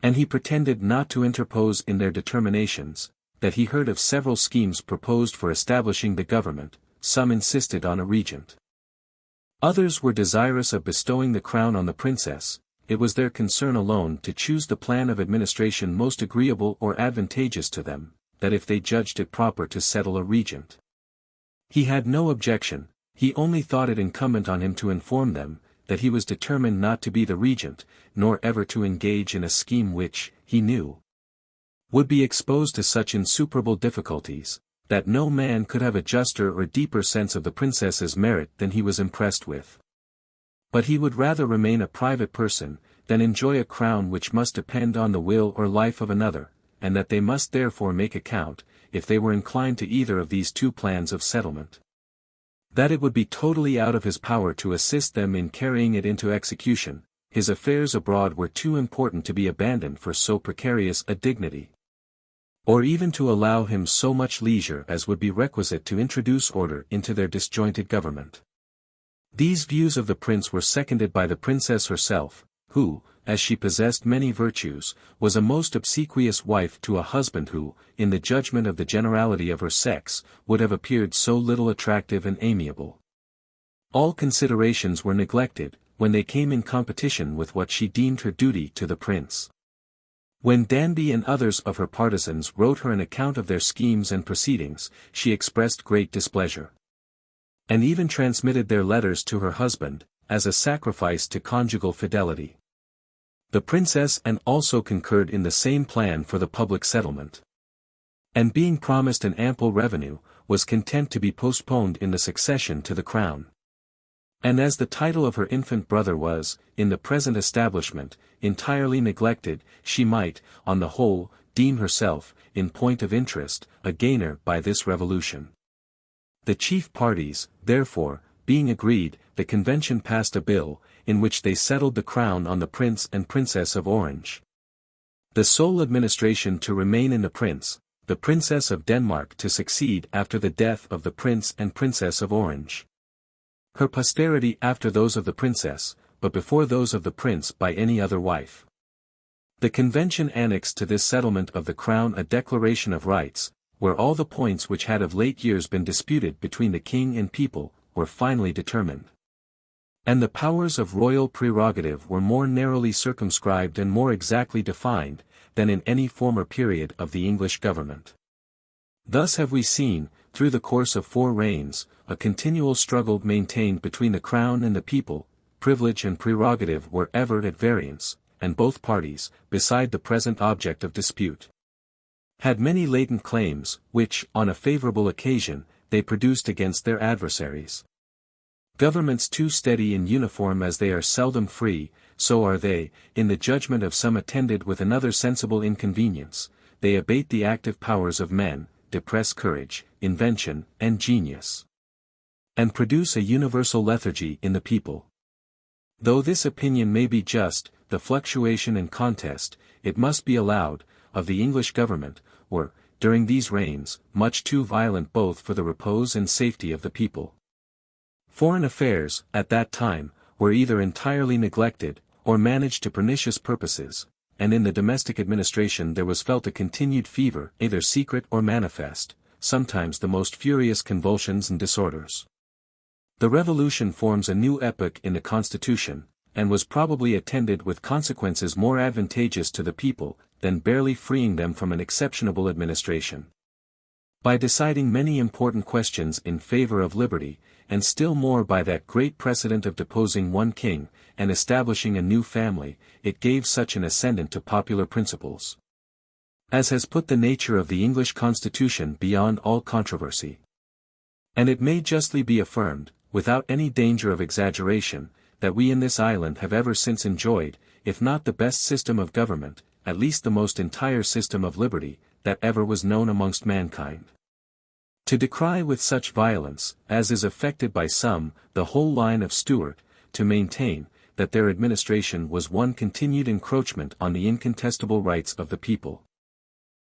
And he pretended not to interpose in their determinations, that he heard of several schemes proposed for establishing the government. Some insisted on a regent. Others were desirous of bestowing the crown on the princess. It was their concern alone to choose the plan of administration most agreeable or advantageous to them, that if they judged it proper to settle a regent. He had no objection, he only thought it incumbent on him to inform them, that he was determined not to be the regent, nor ever to engage in a scheme which, he knew, would be exposed to such insuperable difficulties, that no man could have a juster or deeper sense of the princess's merit than he was impressed with. But he would rather remain a private person, than enjoy a crown which must depend on the will or life of another, and that they must therefore make account, if they were inclined to either of these two plans of settlement, that it would be totally out of his power to assist them in carrying it into execution. His affairs abroad were too important to be abandoned for so precarious a dignity. or even to allow him so much leisure as would be requisite to introduce order into their disjointed government. These views of the prince were seconded by the princess herself, who, as she possessed many virtues, was a most obsequious wife to a husband who, in the judgment of the generality of her sex, would have appeared so little attractive and amiable. All considerations were neglected, when they came in competition with what she deemed her duty to the prince. When Danby and others of her partisans wrote her an account of their schemes and proceedings, she expressed great displeasure, and even transmitted their letters to her husband, as a sacrifice to conjugal fidelity. The princess and also concurred in the same plan for the public settlement, and being promised an ample revenue, was content to be postponed in the succession to the crown. And as the title of her infant brother was, in the present establishment, entirely neglected, she might, on the whole, deem herself, in point of interest, a gainer by this revolution. The chief parties, therefore, being agreed, the convention passed a bill, in which they settled the crown on the Prince and Princess of Orange, the sole administration to remain in the prince, the Princess of Denmark to succeed after the death of the Prince and Princess of Orange, her posterity after those of the princess, but before those of the prince by any other wife. The convention annexed to this settlement of the crown a declaration of rights, where all the points which had of late years been disputed between the king and people, were finally determined. And the powers of royal prerogative were more narrowly circumscribed and more exactly defined, than in any former period of the English government. Thus have we seen, through the course of 4 reigns, a continual struggle maintained between the crown and the people. Privilege and prerogative were ever at variance, and both parties, beside the present object of dispute, had many latent claims, which, on a favorable occasion, they produced against their adversaries. Governments too steady and uniform as they are seldom free, so are they, in the judgment of some attended with another sensible inconvenience, they abate the active powers of men, depress courage, invention, and genius, and produce a universal lethargy in the people. Though this opinion may be just, the fluctuation and contest, it must be allowed, of the English government, were, during these reigns, much too violent both for the repose and safety of the people. Foreign affairs, at that time, were either entirely neglected, or managed to pernicious purposes, and in the domestic administration there was felt a continued fever, either secret or manifest, sometimes the most furious convulsions and disorders. The Revolution forms a new epoch in the Constitution, and was probably attended with consequences more advantageous to the people, than barely freeing them from an exceptionable administration. By deciding many important questions in favor of liberty, and still more by that great precedent of deposing one king, and establishing a new family, it gave such an ascendant to popular principles, as has put the nature of the English Constitution beyond all controversy. And it may justly be affirmed, without any danger of exaggeration, that we in this island have ever since enjoyed, if not the best system of government, at least the most entire system of liberty, that ever was known amongst mankind. To decry with such violence, as is affected by some, the whole line of Stuart, to maintain, that their administration was one continued encroachment on the incontestable rights of the people,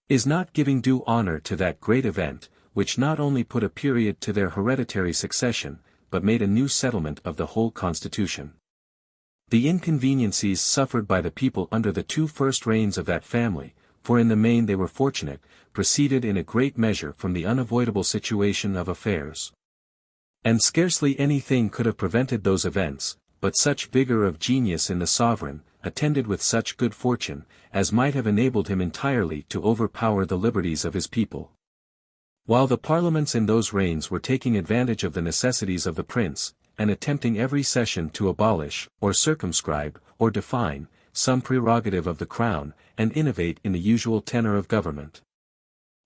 is not giving due honor to that great event, which not only put a period to their hereditary succession, but made a new settlement of the whole Constitution. The inconveniencies suffered by the people under the 2 first reigns of that family, for in the main they were fortunate, proceeded in a great measure from the unavoidable situation of affairs. And scarcely anything could have prevented those events, but such vigor of genius in the sovereign, attended with such good fortune, as might have enabled him entirely to overpower the liberties of his people. While the parliaments in those reigns were taking advantage of the necessities of the prince, and attempting every session to abolish, or circumscribe, or define, some prerogative of the crown, and innovate in the usual tenor of government.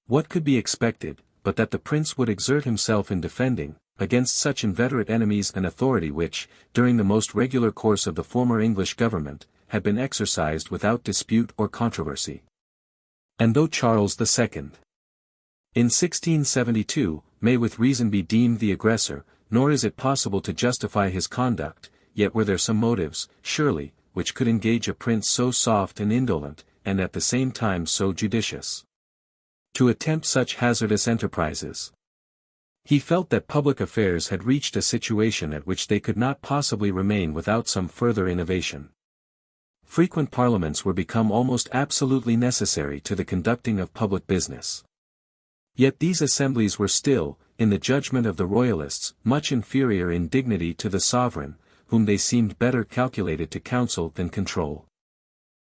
What could be expected, but that the prince would exert himself in defending, against such inveterate enemies an authority which, during the most regular course of the former English government, had been exercised without dispute or controversy? And though Charles II, in 1672, may with reason be deemed the aggressor, nor is it possible to justify his conduct, yet were there some motives, surely, which could engage a prince so soft and indolent, and at the same time so judicious, to attempt such hazardous enterprises. He felt that public affairs had reached a situation at which they could not possibly remain without some further innovation. Frequent parliaments were become almost absolutely necessary to the conducting of public business. Yet these assemblies were still, in the judgment of the royalists, much inferior in dignity to the sovereign, whom they seemed better calculated to counsel than control.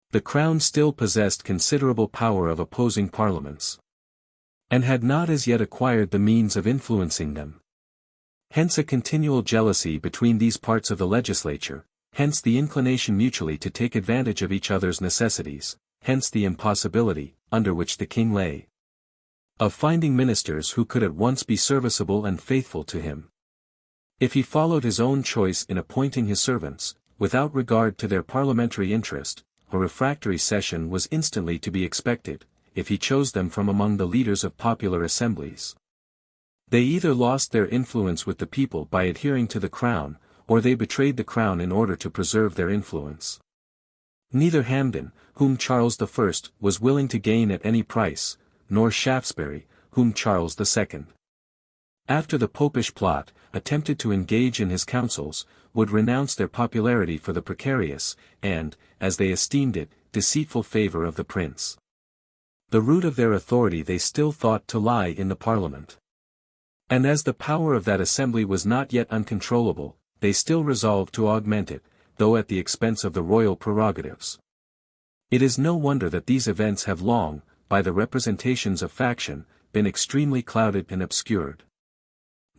The crown still possessed considerable power of opposing parliaments, and had not as yet acquired the means of influencing them. Hence a continual jealousy between these parts of the legislature, hence the inclination mutually to take advantage of each other's necessities, hence the impossibility, under which the king lay, of finding ministers who could at once be serviceable and faithful to him. If he followed his own choice in appointing his servants, without regard to their parliamentary interest, a refractory session was instantly to be expected, if he chose them from among the leaders of popular assemblies. They either lost their influence with the people by adhering to the crown, or they betrayed the crown in order to preserve their influence. Neither Hampden, whom Charles I was willing to gain at any price, nor Shaftesbury, whom Charles II, after the Popish plot, attempted to engage in his counsels, would renounce their popularity for the precarious, and, as they esteemed it, deceitful favour of the prince. The root of their authority they still thought to lie in the Parliament. And as the power of that assembly was not yet uncontrollable, they still resolved to augment it, though at the expense of the royal prerogatives. It is no wonder that these events have long, by the representations of faction, been extremely clouded and obscured.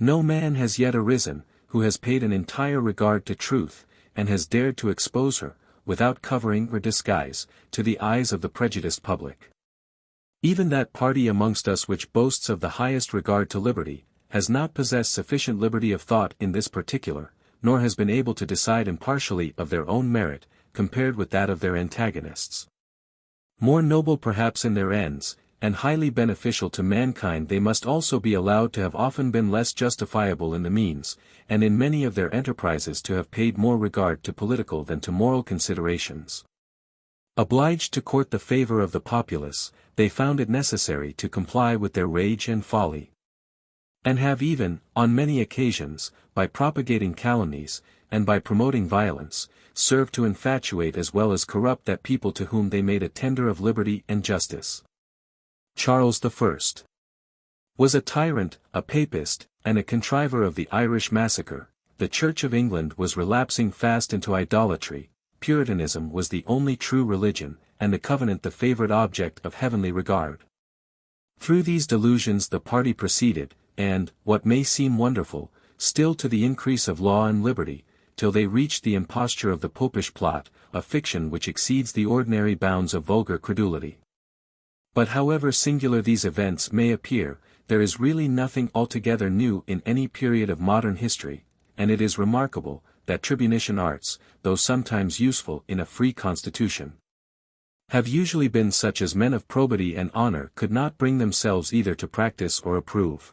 No man has yet arisen, who has paid an entire regard to truth, and has dared to expose her, without covering or disguise, to the eyes of the prejudiced public. Even that party amongst us which boasts of the highest regard to liberty, has not possessed sufficient liberty of thought in this particular, nor has been able to decide impartially of their own merit, compared with that of their antagonists. More noble perhaps in their ends, and highly beneficial to mankind, they must also be allowed to have often been less justifiable in the means, and in many of their enterprises to have paid more regard to political than to moral considerations. Obliged to court the favour of the populace, they found it necessary to comply with their rage and folly, and have even, on many occasions, by propagating calumnies, and by promoting violence, served to infatuate as well as corrupt that people to whom they made a tender of liberty and justice. Charles I was a tyrant, a papist, and a contriver of the Irish massacre. The Church of England was relapsing fast into idolatry, Puritanism was the only true religion, and the covenant the favourite object of heavenly regard. Through these delusions the party proceeded, and, what may seem wonderful, still to the increase of law and liberty, till they reached the imposture of the Popish plot, a fiction which exceeds the ordinary bounds of vulgar credulity. But however singular these events may appear, there is really nothing altogether new in any period of modern history, and it is remarkable, that tribunician arts, though sometimes useful in a free constitution, have usually been such as men of probity and honour could not bring themselves either to practice or approve.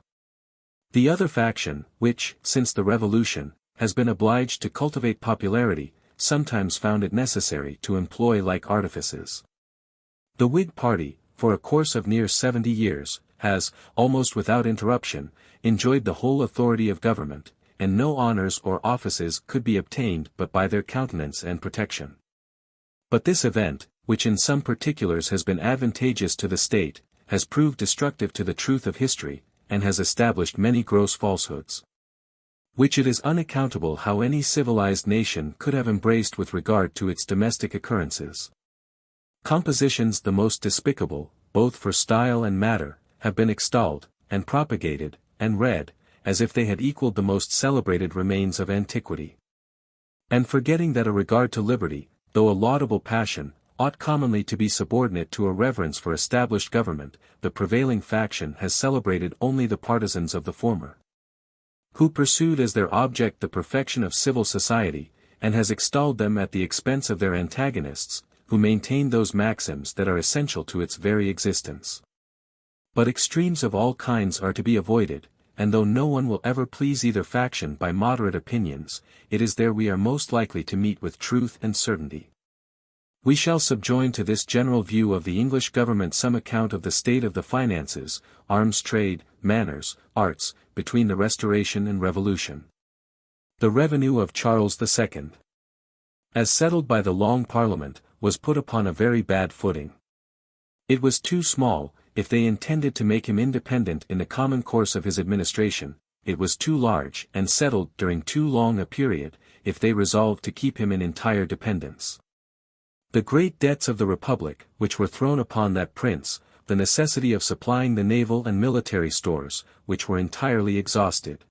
The other faction, which, since the Revolution, has been obliged to cultivate popularity, sometimes found it necessary to employ like artifices. The Whig party, for a course of near 70 years, has, almost without interruption, enjoyed the whole authority of government, and no honours or offices could be obtained but by their countenance and protection. But this event, which in some particulars has been advantageous to the state, has proved destructive to the truth of history, and has established many gross falsehoods, which it is unaccountable how any civilized nation could have embraced with regard to its domestic occurrences. Compositions the most despicable, both for style and matter, have been extolled, and propagated, and read, as if they had equalled the most celebrated remains of antiquity. And forgetting that a regard to liberty, though a laudable passion, ought commonly to be subordinate to a reverence for established government, the prevailing faction has celebrated only the partisans of the former, who pursued as their object the perfection of civil society, and has extolled them at the expense of their antagonists, who maintain those maxims that are essential to its very existence. But extremes of all kinds are to be avoided, and though no one will ever please either faction by moderate opinions, it is there we are most likely to meet with truth and certainty. We shall subjoin to this general view of the English government some account of the state of the finances, arms trade, manners, arts, between the Restoration and Revolution. The revenue of Charles II, as settled by the Long Parliament, was put upon a very bad footing. It was too small, if they intended to make him independent in the common course of his administration; it was too large and settled during too long a period, if they resolved to keep him in entire dependence. The great debts of the Republic, which were thrown upon that prince, the necessity of supplying the naval and military stores, which were entirely exhausted,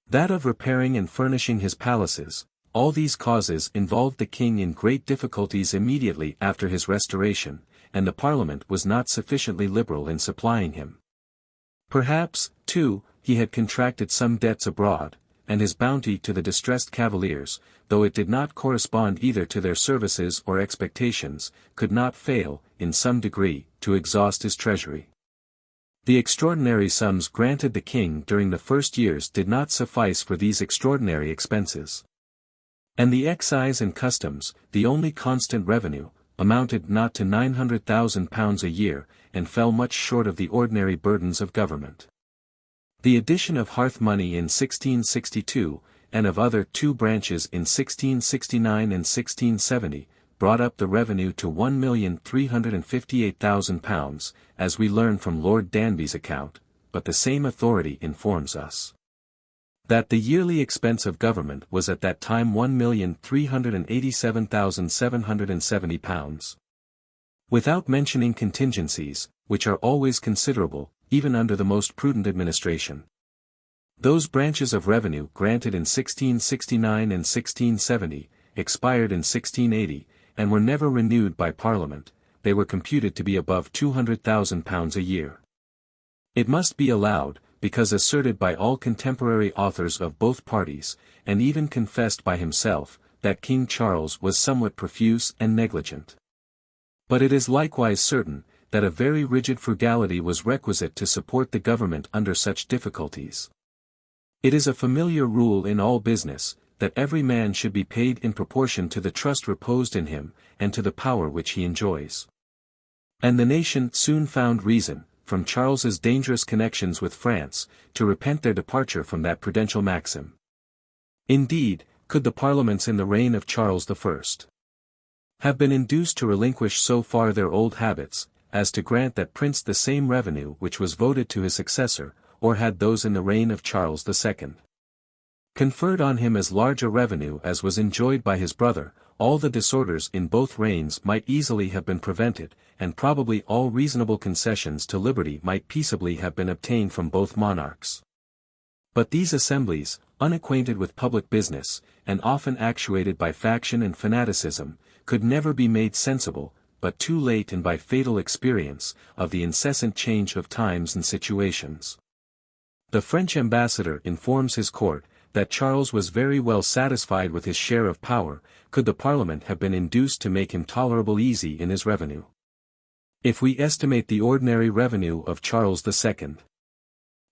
that of repairing and furnishing his palaces, all these causes involved the king in great difficulties immediately after his restoration, and the Parliament was not sufficiently liberal in supplying him. Perhaps, too, he had contracted some debts abroad, and his bounty to the distressed cavaliers, though it did not correspond either to their services or expectations, could not fail, in some degree, to exhaust his treasury. The extraordinary sums granted the king during the first years did not suffice for these extraordinary expenses. And the excise and customs, the only constant revenue, amounted not to £900,000 a year, and fell much short of the ordinary burdens of government. The addition of hearth money in 1662, and of other two branches in 1669 and 1670, brought up the revenue to £1,358,000, as we learn from Lord Danby's account, but the same authority informs us that the yearly expense of government was at that time £1,387,770. Without mentioning contingencies, which are always considerable, even under the most prudent administration. Those branches of revenue granted in 1669 and 1670, expired in 1680, and were never renewed by Parliament, they were computed to be above £200,000 a year. It must be allowed, because asserted by all contemporary authors of both parties, and even confessed by himself, that King Charles was somewhat profuse and negligent. But it is likewise certain, that a very rigid frugality was requisite to support the government under such difficulties. It is a familiar rule in all business, that every man should be paid in proportion to the trust reposed in him, and to the power which he enjoys. And the nation soon found reason, from Charles's dangerous connections with France, to repent their departure from that prudential maxim. Indeed, could the parliaments in the reign of Charles I have been induced to relinquish so far their old habits, as to grant that prince the same revenue which was voted to his successor, or had those in the reign of Charles II conferred on him as large a revenue as was enjoyed by his brother, all the disorders in both reigns might easily have been prevented, and probably all reasonable concessions to liberty might peaceably have been obtained from both monarchs. But these assemblies, unacquainted with public business, and often actuated by faction and fanaticism, could never be made sensible, but too late and by fatal experience, of the incessant change of times and situations. The French ambassador informs his court, that Charles was very well satisfied with his share of power, could the Parliament have been induced to make him tolerable easy in his revenue. If we estimate the ordinary revenue of Charles II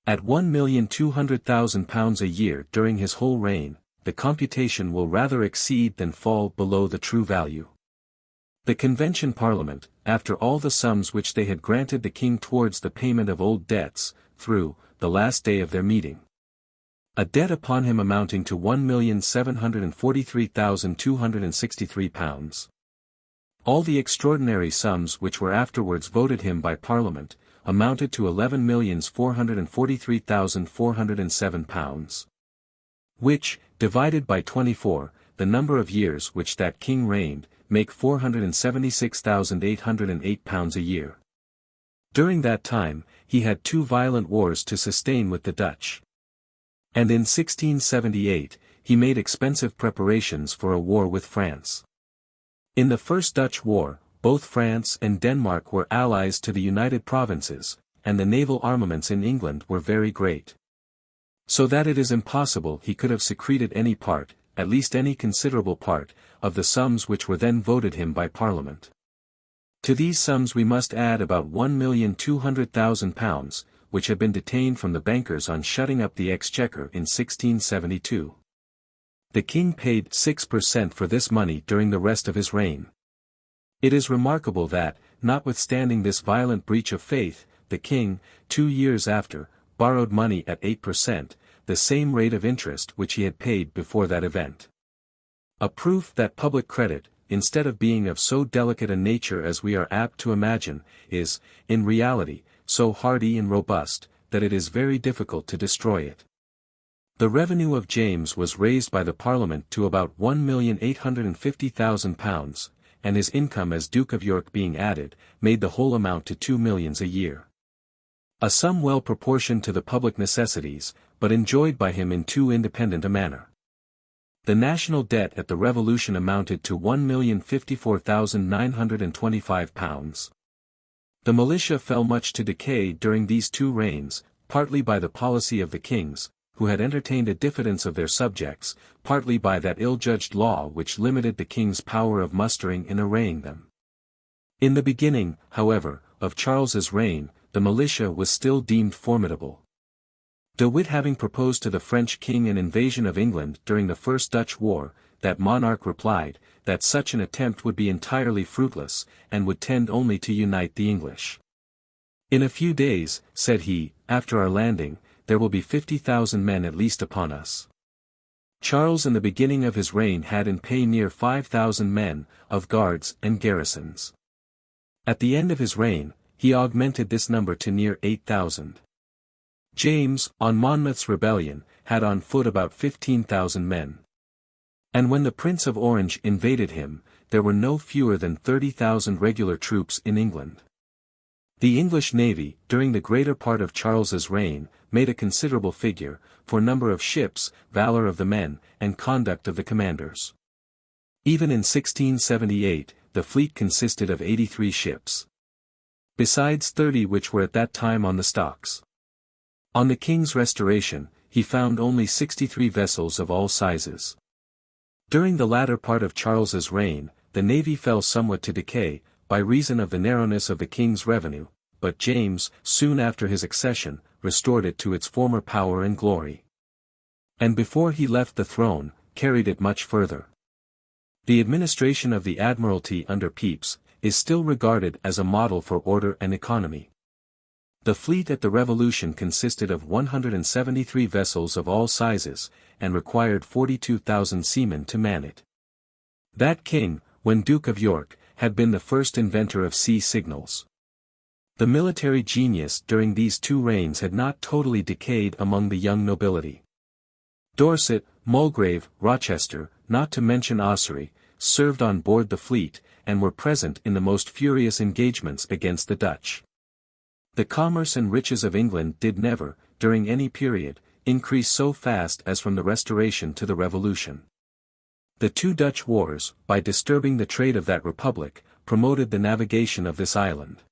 at £1,200,000 a year during his whole reign, the computation will rather exceed than fall below the true value. The Convention Parliament, after all the sums which they had granted the king towards the payment of old debts, threw, the last day of their meeting, a debt upon him amounting to £1,743,263. All the extraordinary sums which were afterwards voted him by Parliament, amounted to £11,443,407. Which, divided by 24, the number of years which that king reigned, make £476,808 a year. During that time, he had two violent wars to sustain with the Dutch. And in 1678, he made expensive preparations for a war with France. In the First Dutch War, both France and Denmark were allies to the United Provinces, and the naval armaments in England were very great. So that it is impossible he could have secreted any part, at least any considerable part, of the sums which were then voted him by Parliament. To these sums we must add about £1,200,000, which had been detained from the bankers on shutting up the Exchequer in 1672. The king paid 6% for this money during the rest of his reign. It is remarkable that, notwithstanding this violent breach of faith, the king, 2 years after, borrowed money at 8%, the same rate of interest which he had paid before that event. A proof that public credit, instead of being of so delicate a nature as we are apt to imagine, is, in reality, so hardy and robust, that it is very difficult to destroy it. The revenue of James was raised by the Parliament to about £1,850,000, and his income as Duke of York being added, made the whole amount to £2 millions a year. A sum well proportioned to the public necessities, but enjoyed by him in too independent a manner. The national debt at the Revolution amounted to £1,054,925. The militia fell much to decay during these 2 reigns, partly by the policy of the kings, who had entertained a diffidence of their subjects, partly by that ill-judged law which limited the king's power of mustering and arraying them. In the beginning, however, of Charles's reign, the militia was still deemed formidable. De Witt having proposed to the French king an invasion of England during the First Dutch War, that monarch replied, that such an attempt would be entirely fruitless, and would tend only to unite the English. "In a few days," said he, "after our landing, there will be 50,000 men at least upon us." Charles in the beginning of his reign had in pay near 5,000 men, of guards and garrisons. At the end of his reign, he augmented this number to near 8,000. James, on Monmouth's rebellion, had on foot about 15,000 men. And when the Prince of Orange invaded him, there were no fewer than 30,000 regular troops in England. The English navy, during the greater part of Charles's reign, made a considerable figure, for number of ships, valor of the men, and conduct of the commanders. Even in 1678, the fleet consisted of 83 ships. Besides 30 which were at that time on the stocks. On the king's restoration, he found only 63 vessels of all sizes. During the latter part of Charles's reign, the navy fell somewhat to decay, by reason of the narrowness of the king's revenue, but James, soon after his accession, restored it to its former power and glory. And before he left the throne, carried it much further. The administration of the Admiralty under Pepys is still regarded as a model for order and economy. The fleet at the Revolution consisted of 173 vessels of all sizes, and required 42,000 seamen to man it. That king, when Duke of York, had been the first inventor of sea signals. The military genius during these 2 reigns had not totally decayed among the young nobility. Dorset, Mulgrave, Rochester, not to mention Ossory, served on board the fleet, and were present in the most furious engagements against the Dutch. The commerce and riches of England did never, during any period, increase so fast as from the Restoration to the Revolution. The 2 Dutch wars, by disturbing the trade of that republic, promoted the navigation of this island.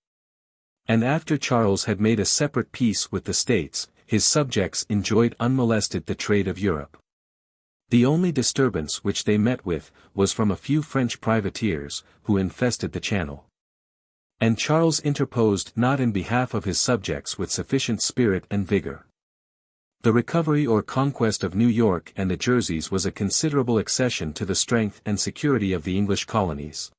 And after Charles had made a separate peace with the States, his subjects enjoyed unmolested the trade of Europe. The only disturbance which they met with, was from a few French privateers, who infested the Channel. And Charles interposed not in behalf of his subjects with sufficient spirit and vigor. The recovery or conquest of New York and the Jerseys was a considerable accession to the strength and security of the English colonies.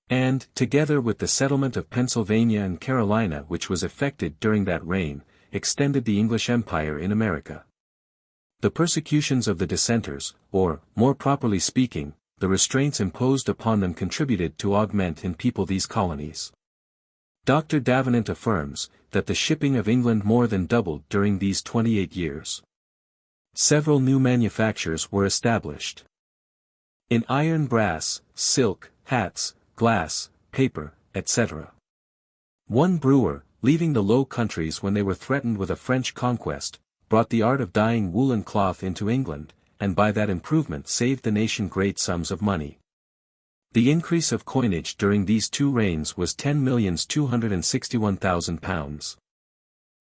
And, together with the settlement of Pennsylvania and Carolina which was effected during that reign, extended the English Empire in America. The persecutions of the dissenters, or, more properly speaking, the restraints imposed upon them contributed to augment and people these colonies. Dr. Davenant affirms, that the shipping of England more than doubled during these 28 years. Several new manufactures were established. In iron, brass, silk, hats, glass, paper, etc. One brewer, leaving the Low Countries when they were threatened with a French conquest, brought the art of dyeing woolen cloth into England, and by that improvement saved the nation great sums of money. The increase of coinage during these 2 reigns was £10,261,000.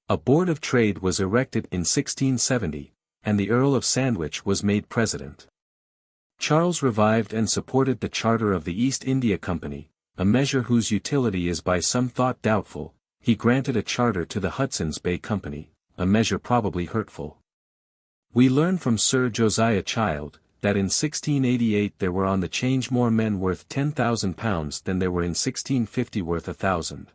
A Board of Trade was erected in 1670, and the Earl of Sandwich was made president. Charles revived and supported the charter of the East India Company, a measure whose utility is by some thought doubtful. He granted a charter to the Hudson's Bay Company, a measure probably hurtful. We learn from Sir Josiah Child, that in 1688 there were on the change more men worth £10,000 than there were in 1650 worth 1,000.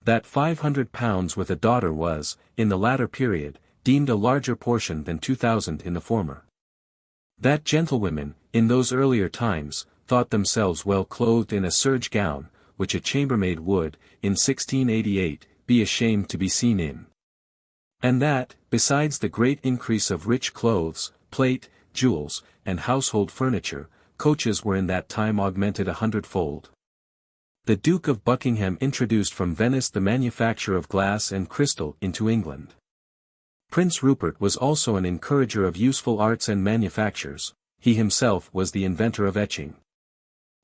That £500 with a daughter was, in the latter period, deemed a larger portion than 2,000 in the former. That gentlewomen, in those earlier times, thought themselves well clothed in a serge gown, which a chambermaid would, in 1688, be ashamed to be seen in. And that, besides the great increase of rich clothes, plate, jewels, and household furniture, coaches were in that time augmented 100-fold. The Duke of Buckingham introduced from Venice the manufacture of glass and crystal into England. Prince Rupert was also an encourager of useful arts and manufactures. He himself was the inventor of etching.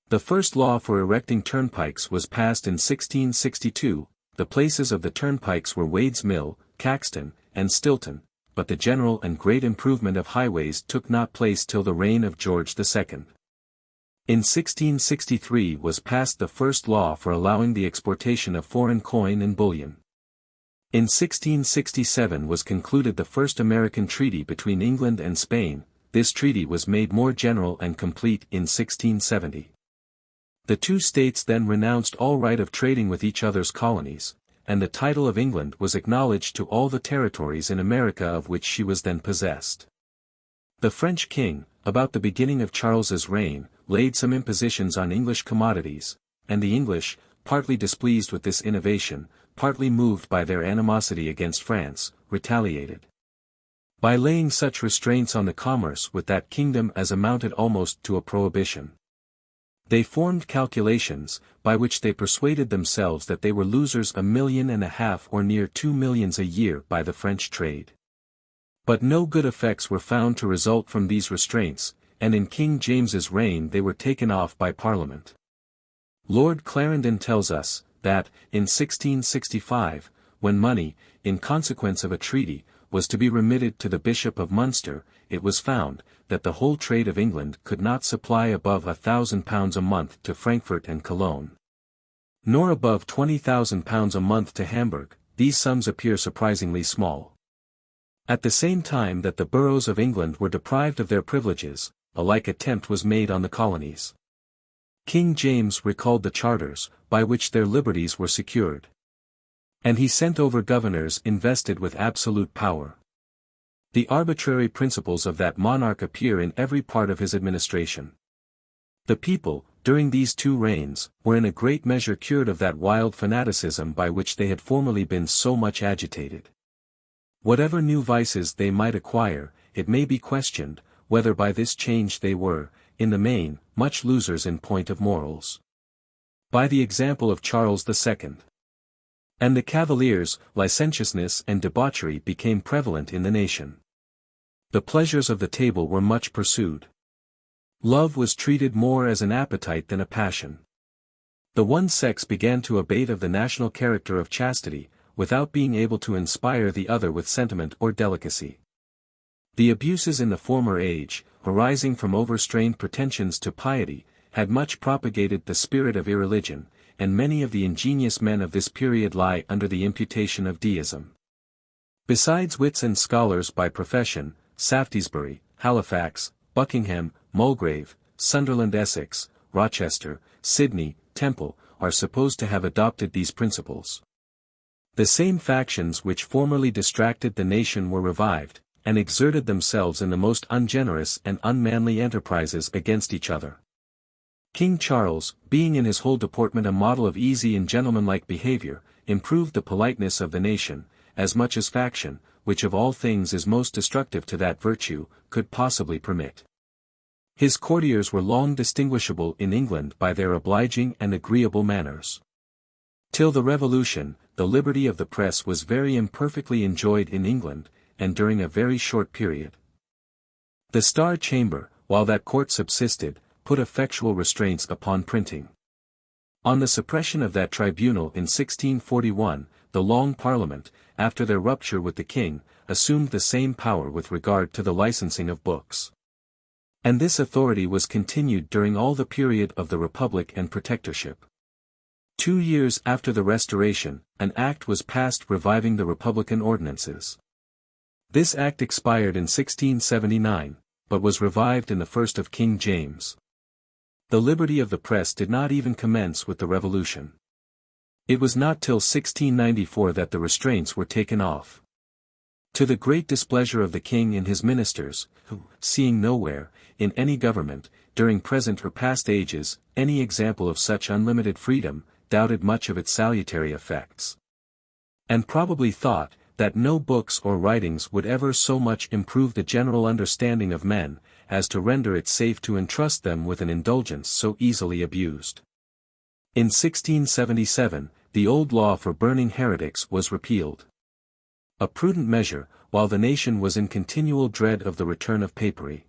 The first law for erecting turnpikes was passed in 1662, the places of the turnpikes were Wade's Mill, Caxton, and Stilton, but the general and great improvement of highways took not place till the reign of George II. In 1663 was passed the first law for allowing the exportation of foreign coin and bullion. In 1667 was concluded the first American treaty between England and Spain. This treaty was made more general and complete in 1670. The two states then renounced all right of trading with each other's colonies, and the title of England was acknowledged to all the territories in America of which she was then possessed. The French king, about the beginning of Charles's reign, laid some impositions on English commodities, and the English, partly displeased with this innovation, partly moved by their animosity against France, retaliated by laying such restraints on the commerce with that kingdom as amounted almost to a prohibition. They formed calculations, by which they persuaded themselves that they were losers 1.5 million or near 2 millions a year by the French trade. But no good effects were found to result from these restraints, and in King James's reign they were taken off by Parliament. Lord Clarendon tells us, that, in 1665, when money, in consequence of a treaty, was to be remitted to the Bishop of Munster, it was found, that the whole trade of England could not supply above £1,000 a month to Frankfurt and Cologne, nor above £20,000 a month to Hamburg. These sums appear surprisingly small. At the same time that the boroughs of England were deprived of their privileges, a like attempt was made on the colonies. King James recalled the charters, by which their liberties were secured. And he sent over governors invested with absolute power. The arbitrary principles of that monarch appear in every part of his administration. The people, during these two reigns, were in a great measure cured of that wild fanaticism by which they had formerly been so much agitated. Whatever new vices they might acquire, it may be questioned, whether by this change they were, in the main, much losers in point of morals. By the example of Charles II. And the Cavaliers, licentiousness and debauchery became prevalent in the nation. The pleasures of the table were much pursued. Love was treated more as an appetite than a passion. The one sex began to abate of the national character of chastity, without being able to inspire the other with sentiment or delicacy. The abuses in the former age, arising from overstrained pretensions to piety, had much propagated the spirit of irreligion, and many of the ingenious men of this period lie under the imputation of deism. Besides wits and scholars by profession, Shaftesbury, Halifax, Buckingham, Mulgrave, Sunderland, Essex, Rochester, Sidney, Temple, are supposed to have adopted these principles. The same factions which formerly distracted the nation were revived, and exerted themselves in the most ungenerous and unmanly enterprises against each other. King Charles, being in his whole deportment a model of easy and gentlemanlike behavior, improved the politeness of the nation, as much as faction, which of all things is most destructive to that virtue, could possibly permit. His courtiers were long distinguishable in England by their obliging and agreeable manners. Till the Revolution, the liberty of the press was very imperfectly enjoyed in England, and during a very short period. The Star Chamber, while that court subsisted, put effectual restraints upon printing. On the suppression of that tribunal in 1641, the Long Parliament, after their rupture with the king, assumed the same power with regard to the licensing of books. And this authority was continued during all the period of the Republic and Protectorship. 2 years after the Restoration, an act was passed reviving the Republican ordinances. This act expired in 1679, but was revived in the first of King James. The liberty of the press did not even commence with the Revolution. It was not till 1694 that the restraints were taken off. To the great displeasure of the king and his ministers, who, seeing nowhere, in any government, during present or past ages, any example of such unlimited freedom, doubted much of its salutary effects. And probably thought, that no books or writings would ever so much improve the general understanding of men, as to render it safe to entrust them with an indulgence so easily abused. In 1677, the old law for burning heretics was repealed. A prudent measure, while the nation was in continual dread of the return of Papery.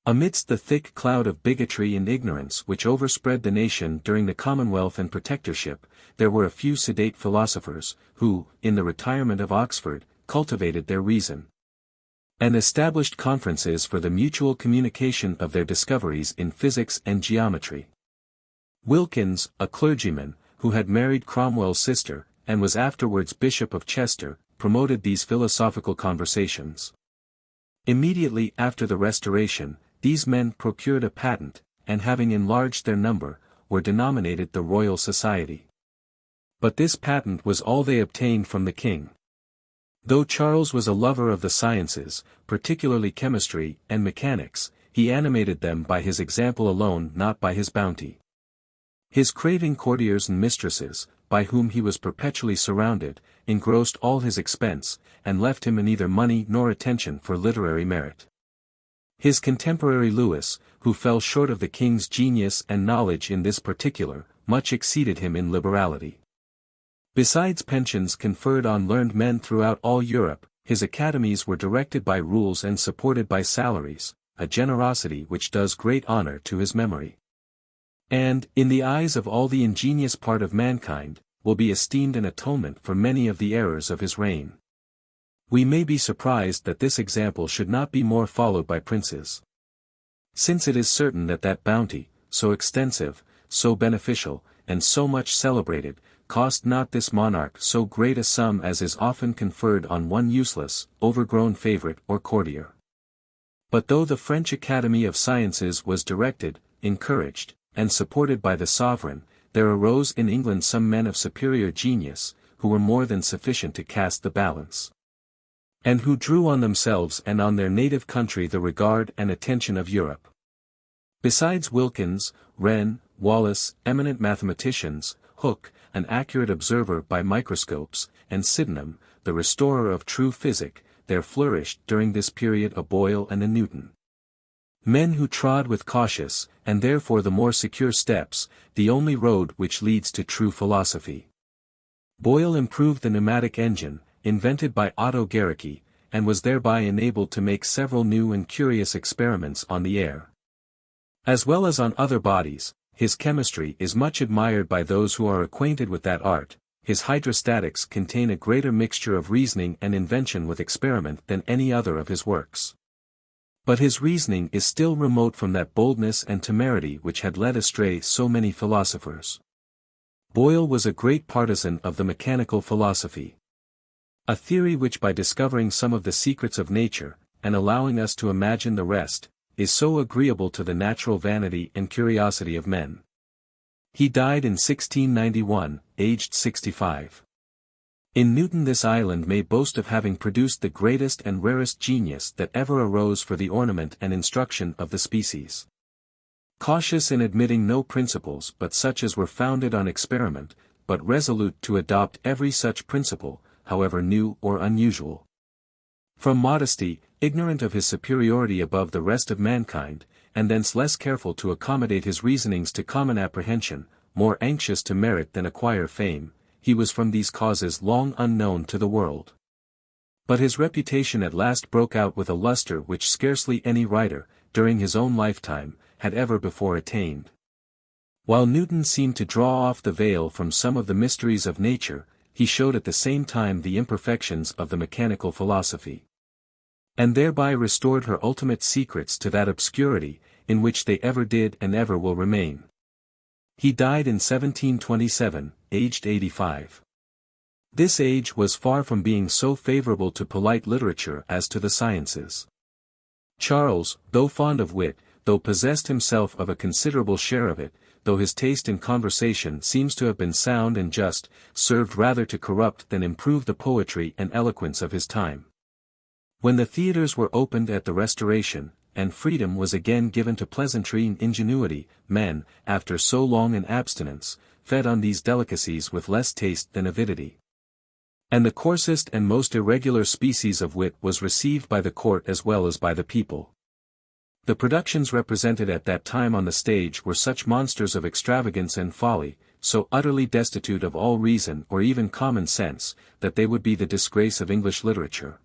Amidst the thick cloud of bigotry and ignorance which overspread the nation during the Commonwealth and Protectorship, there were a few sedate philosophers, who, in the retirement of Oxford, cultivated their reason, and established conferences for the mutual communication of their discoveries in physics and geometry. Wilkins, a clergyman, who had married Cromwell's sister, and was afterwards Bishop of Chester, promoted these philosophical conversations. Immediately after the Restoration, these men procured a patent, and having enlarged their number, were denominated the Royal Society. But this patent was all they obtained from the king. Though Charles was a lover of the sciences, particularly chemistry and mechanics, he animated them by his example alone, not by his bounty. His craving courtiers and mistresses, by whom he was perpetually surrounded, engrossed all his expense, and left him neither money nor attention for literary merit. His contemporary Lewis, who fell short of the king's genius and knowledge in this particular, much exceeded him in liberality. Besides pensions conferred on learned men throughout all Europe, his academies were directed by rules and supported by salaries, a generosity which does great honor to his memory, and, in the eyes of all the ingenious part of mankind, will be esteemed an atonement for many of the errors of his reign. We may be surprised that this example should not be more followed by princes. Since it is certain that that bounty, so extensive, so beneficial, and so much celebrated, cost not this monarch so great a sum as is often conferred on one useless, overgrown favorite or courtier. But though the French Academy of Sciences was directed, encouraged, and supported by the sovereign, there arose in England some men of superior genius, who were more than sufficient to cast the balance, and who drew on themselves and on their native country the regard and attention of Europe. Besides Wilkins, Wren, Wallace, eminent mathematicians, Hooke, an accurate observer by microscopes, and Sydenham, the restorer of true physic, there flourished during this period a Boyle and a Newton. Men who trod with cautious, and therefore the more secure steps, the only road which leads to true philosophy. Boyle improved the pneumatic engine, invented by Otto Guericke, and was thereby enabled to make several new and curious experiments on the air, as well as on other bodies. His chemistry is much admired by those who are acquainted with that art. His hydrostatics contain a greater mixture of reasoning and invention with experiment than any other of his works. But his reasoning is still remote from that boldness and temerity which had led astray so many philosophers. Boyle was a great partisan of the mechanical philosophy, a theory which, by discovering some of the secrets of nature, and allowing us to imagine the rest, is so agreeable to the natural vanity and curiosity of men. He died in 1691, aged 65. In Newton this island may boast of having produced the greatest and rarest genius that ever arose for the ornament and instruction of the species. Cautious in admitting no principles but such as were founded on experiment, but resolute to adopt every such principle, however new or unusual. From modesty, ignorant of his superiority above the rest of mankind, and thence less careful to accommodate his reasonings to common apprehension, more anxious to merit than acquire fame, he was from these causes long unknown to the world. But his reputation at last broke out with a luster which scarcely any writer, during his own lifetime, had ever before attained. While Newton seemed to draw off the veil from some of the mysteries of nature, he showed at the same time the imperfections of the mechanical philosophy, and thereby restored her ultimate secrets to that obscurity, in which they ever did and ever will remain. He died in 1727, aged 85. This age was far from being so favorable to polite literature as to the sciences. Charles, though fond of wit, though possessed himself of a considerable share of it, though his taste in conversation seems to have been sound and just, served rather to corrupt than improve the poetry and eloquence of his time. When the theatres were opened at the Restoration, and freedom was again given to pleasantry and ingenuity, men, after so long an abstinence, fed on these delicacies with less taste than avidity. And the coarsest and most irregular species of wit was received by the court as well as by the people. The productions represented at that time on the stage were such monsters of extravagance and folly, so utterly destitute of all reason or even common sense, that they would be the disgrace of English literature.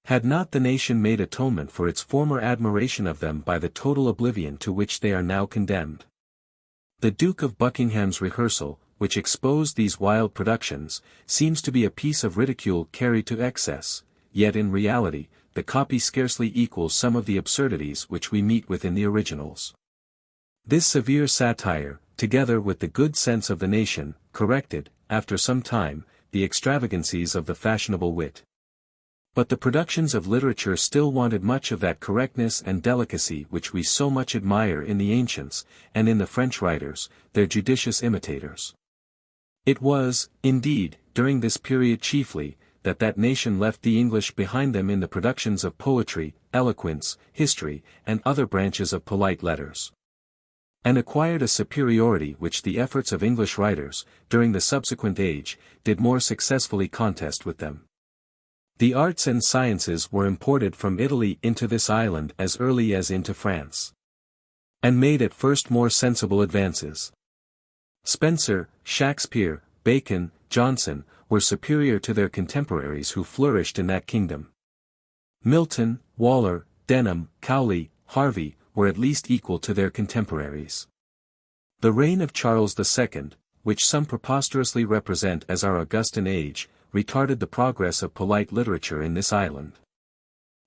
Had not the nation made atonement for its former admiration of them by the total oblivion to which they are now condemned? The Duke of Buckingham's rehearsal, which exposed these wild productions, seems to be a piece of ridicule carried to excess, yet in reality, the copy scarcely equals some of the absurdities which we meet with in the originals. This severe satire, together with the good sense of the nation, corrected, after some time, the extravagancies of the fashionable wit. But the productions of literature still wanted much of that correctness and delicacy which we so much admire in the ancients, and in the French writers, their judicious imitators. It was, indeed, during this period chiefly, that nation left the English behind them in the productions of poetry, eloquence, history, and other branches of polite letters. And acquired a superiority which the efforts of English writers, during the subsequent age, did more successfully contest with them. The arts and sciences were imported from Italy into this island as early as into France, and made at first more sensible advances. Spenser, Shakespeare, Bacon, Johnson, were superior to their contemporaries who flourished in that kingdom. Milton, Waller, Denham, Cowley, Harvey, were at least equal to their contemporaries. The reign of Charles II, which some preposterously represent as our Augustan age, retarded the progress of polite literature in this island.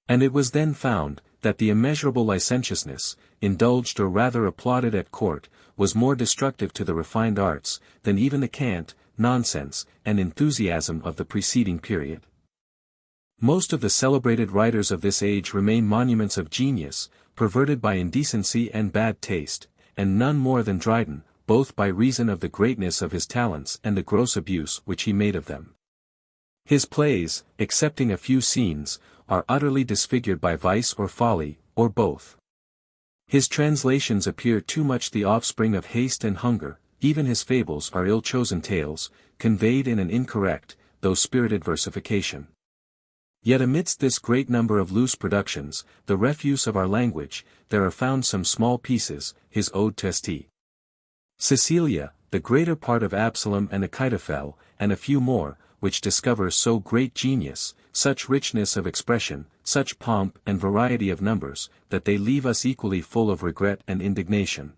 And it was then found, that the immeasurable licentiousness, indulged or rather applauded at court, was more destructive to the refined arts, than even the cant, nonsense, and enthusiasm of the preceding period. Most of the celebrated writers of this age remain monuments of genius, perverted by indecency and bad taste, and none more than Dryden, both by reason of the greatness of his talents and the gross abuse which he made of them. His plays, excepting a few scenes, are utterly disfigured by vice or folly, or both. His translations appear too much the offspring of haste and hunger. Even his fables are ill-chosen tales, conveyed in an incorrect, though spirited versification. Yet amidst this great number of loose productions, the refuse of our language, there are found some small pieces, his Ode to St. Cecilia, the greater part of Absalom and Achitophel, and a few more, which discover so great genius, such richness of expression, such pomp and variety of numbers, that they leave us equally full of regret and indignation.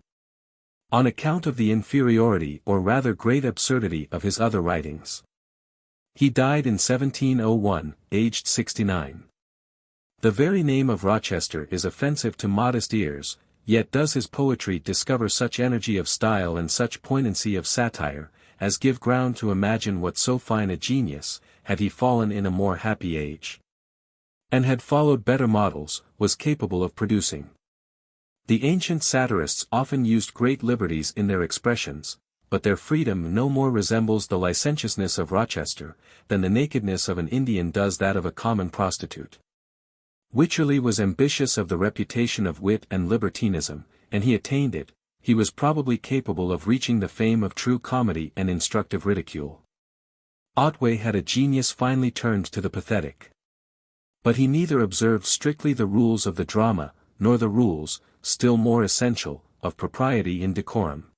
On account of the inferiority or rather great absurdity of his other writings. He died in 1701, aged 69. The very name of Rochester is offensive to modest ears, yet does his poetry discover such energy of style and such poignancy of satire, as give ground to imagine what so fine a genius, had he fallen in a more happy age, and had followed better models, was capable of producing. The ancient satirists often used great liberties in their expressions, but their freedom no more resembles the licentiousness of Rochester, than the nakedness of an Indian does that of a common prostitute. Wycherley was ambitious of the reputation of wit and libertinism, and he attained it. He was probably capable of reaching the fame of true comedy and instructive ridicule. Otway had a genius finely turned to the pathetic. But he neither observed strictly the rules of the drama, nor the rules, still more essential, of propriety and decorum.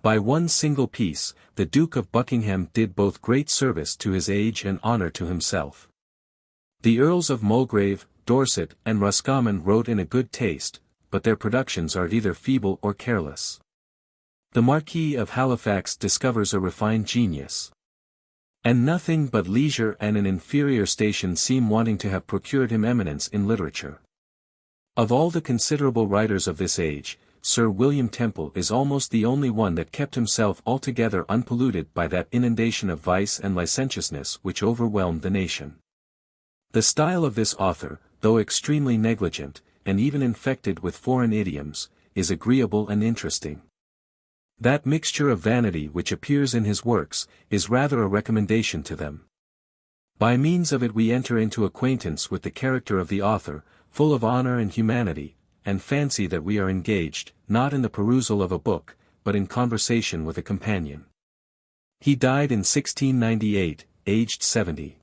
By one single piece, the Duke of Buckingham did both great service to his age and honour to himself. The Earls of Mulgrave, Dorset, and Roscommon wrote in a good taste, but their productions are either feeble or careless. The Marquis of Halifax discovers a refined genius. And nothing but leisure and an inferior station seem wanting to have procured him eminence in literature. Of all the considerable writers of this age, Sir William Temple is almost the only one that kept himself altogether unpolluted by that inundation of vice and licentiousness which overwhelmed the nation. The style of this author, though extremely negligent, and even infected with foreign idioms, is agreeable and interesting. That mixture of vanity which appears in his works, is rather a recommendation to them. By means of it we enter into acquaintance with the character of the author, full of honor and humanity, and fancy that we are engaged, not in the perusal of a book, but in conversation with a companion. He died in 1698, aged 70.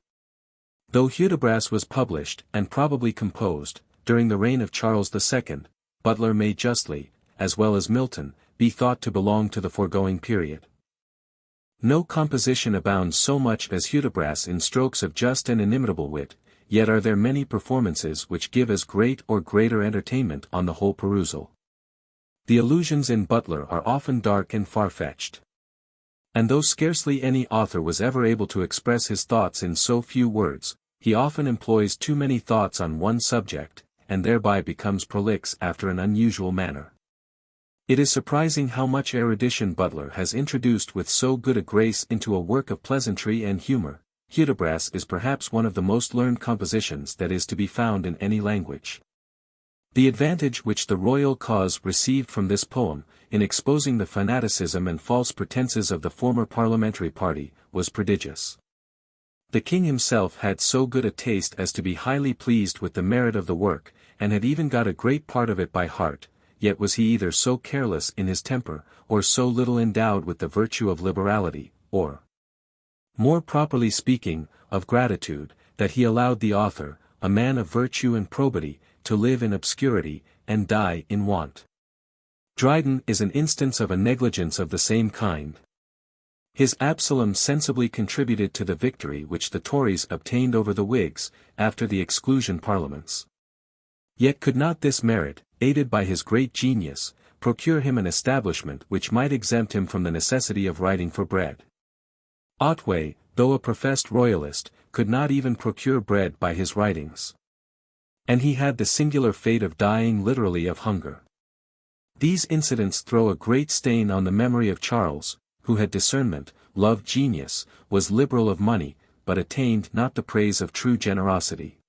Though Hudibras was published, and probably composed, during the reign of Charles II, Butler may justly, as well as Milton, be thought to belong to the foregoing period. No composition abounds so much as Hudibras in strokes of just and inimitable wit, yet are there many performances which give as great or greater entertainment on the whole perusal. The allusions in Butler are often dark and far-fetched. And though scarcely any author was ever able to express his thoughts in so few words, he often employs too many thoughts on one subject, and thereby becomes prolix after an unusual manner. It is surprising how much erudition Butler has introduced with so good a grace into a work of pleasantry and humor. Hudibras is perhaps one of the most learned compositions that is to be found in any language. The advantage which the royal cause received from this poem, in exposing the fanaticism and false pretenses of the former parliamentary party, was prodigious. The king himself had so good a taste as to be highly pleased with the merit of the work, and had even got a great part of it by heart. Yet was he either so careless in his temper, or so little endowed with the virtue of liberality, or, more properly speaking, of gratitude, that he allowed the author, a man of virtue and probity, to live in obscurity, and die in want. Dryden is an instance of a negligence of the same kind. His Absalom sensibly contributed to the victory which the Tories obtained over the Whigs, after the exclusion parliaments. Yet could not this merit, aided by his great genius, procure him an establishment which might exempt him from the necessity of writing for bread. Otway, though a professed royalist, could not even procure bread by his writings. And he had the singular fate of dying literally of hunger. These incidents throw a great stain on the memory of Charles, who had discernment, loved genius, was liberal of money, but attained not the praise of true generosity.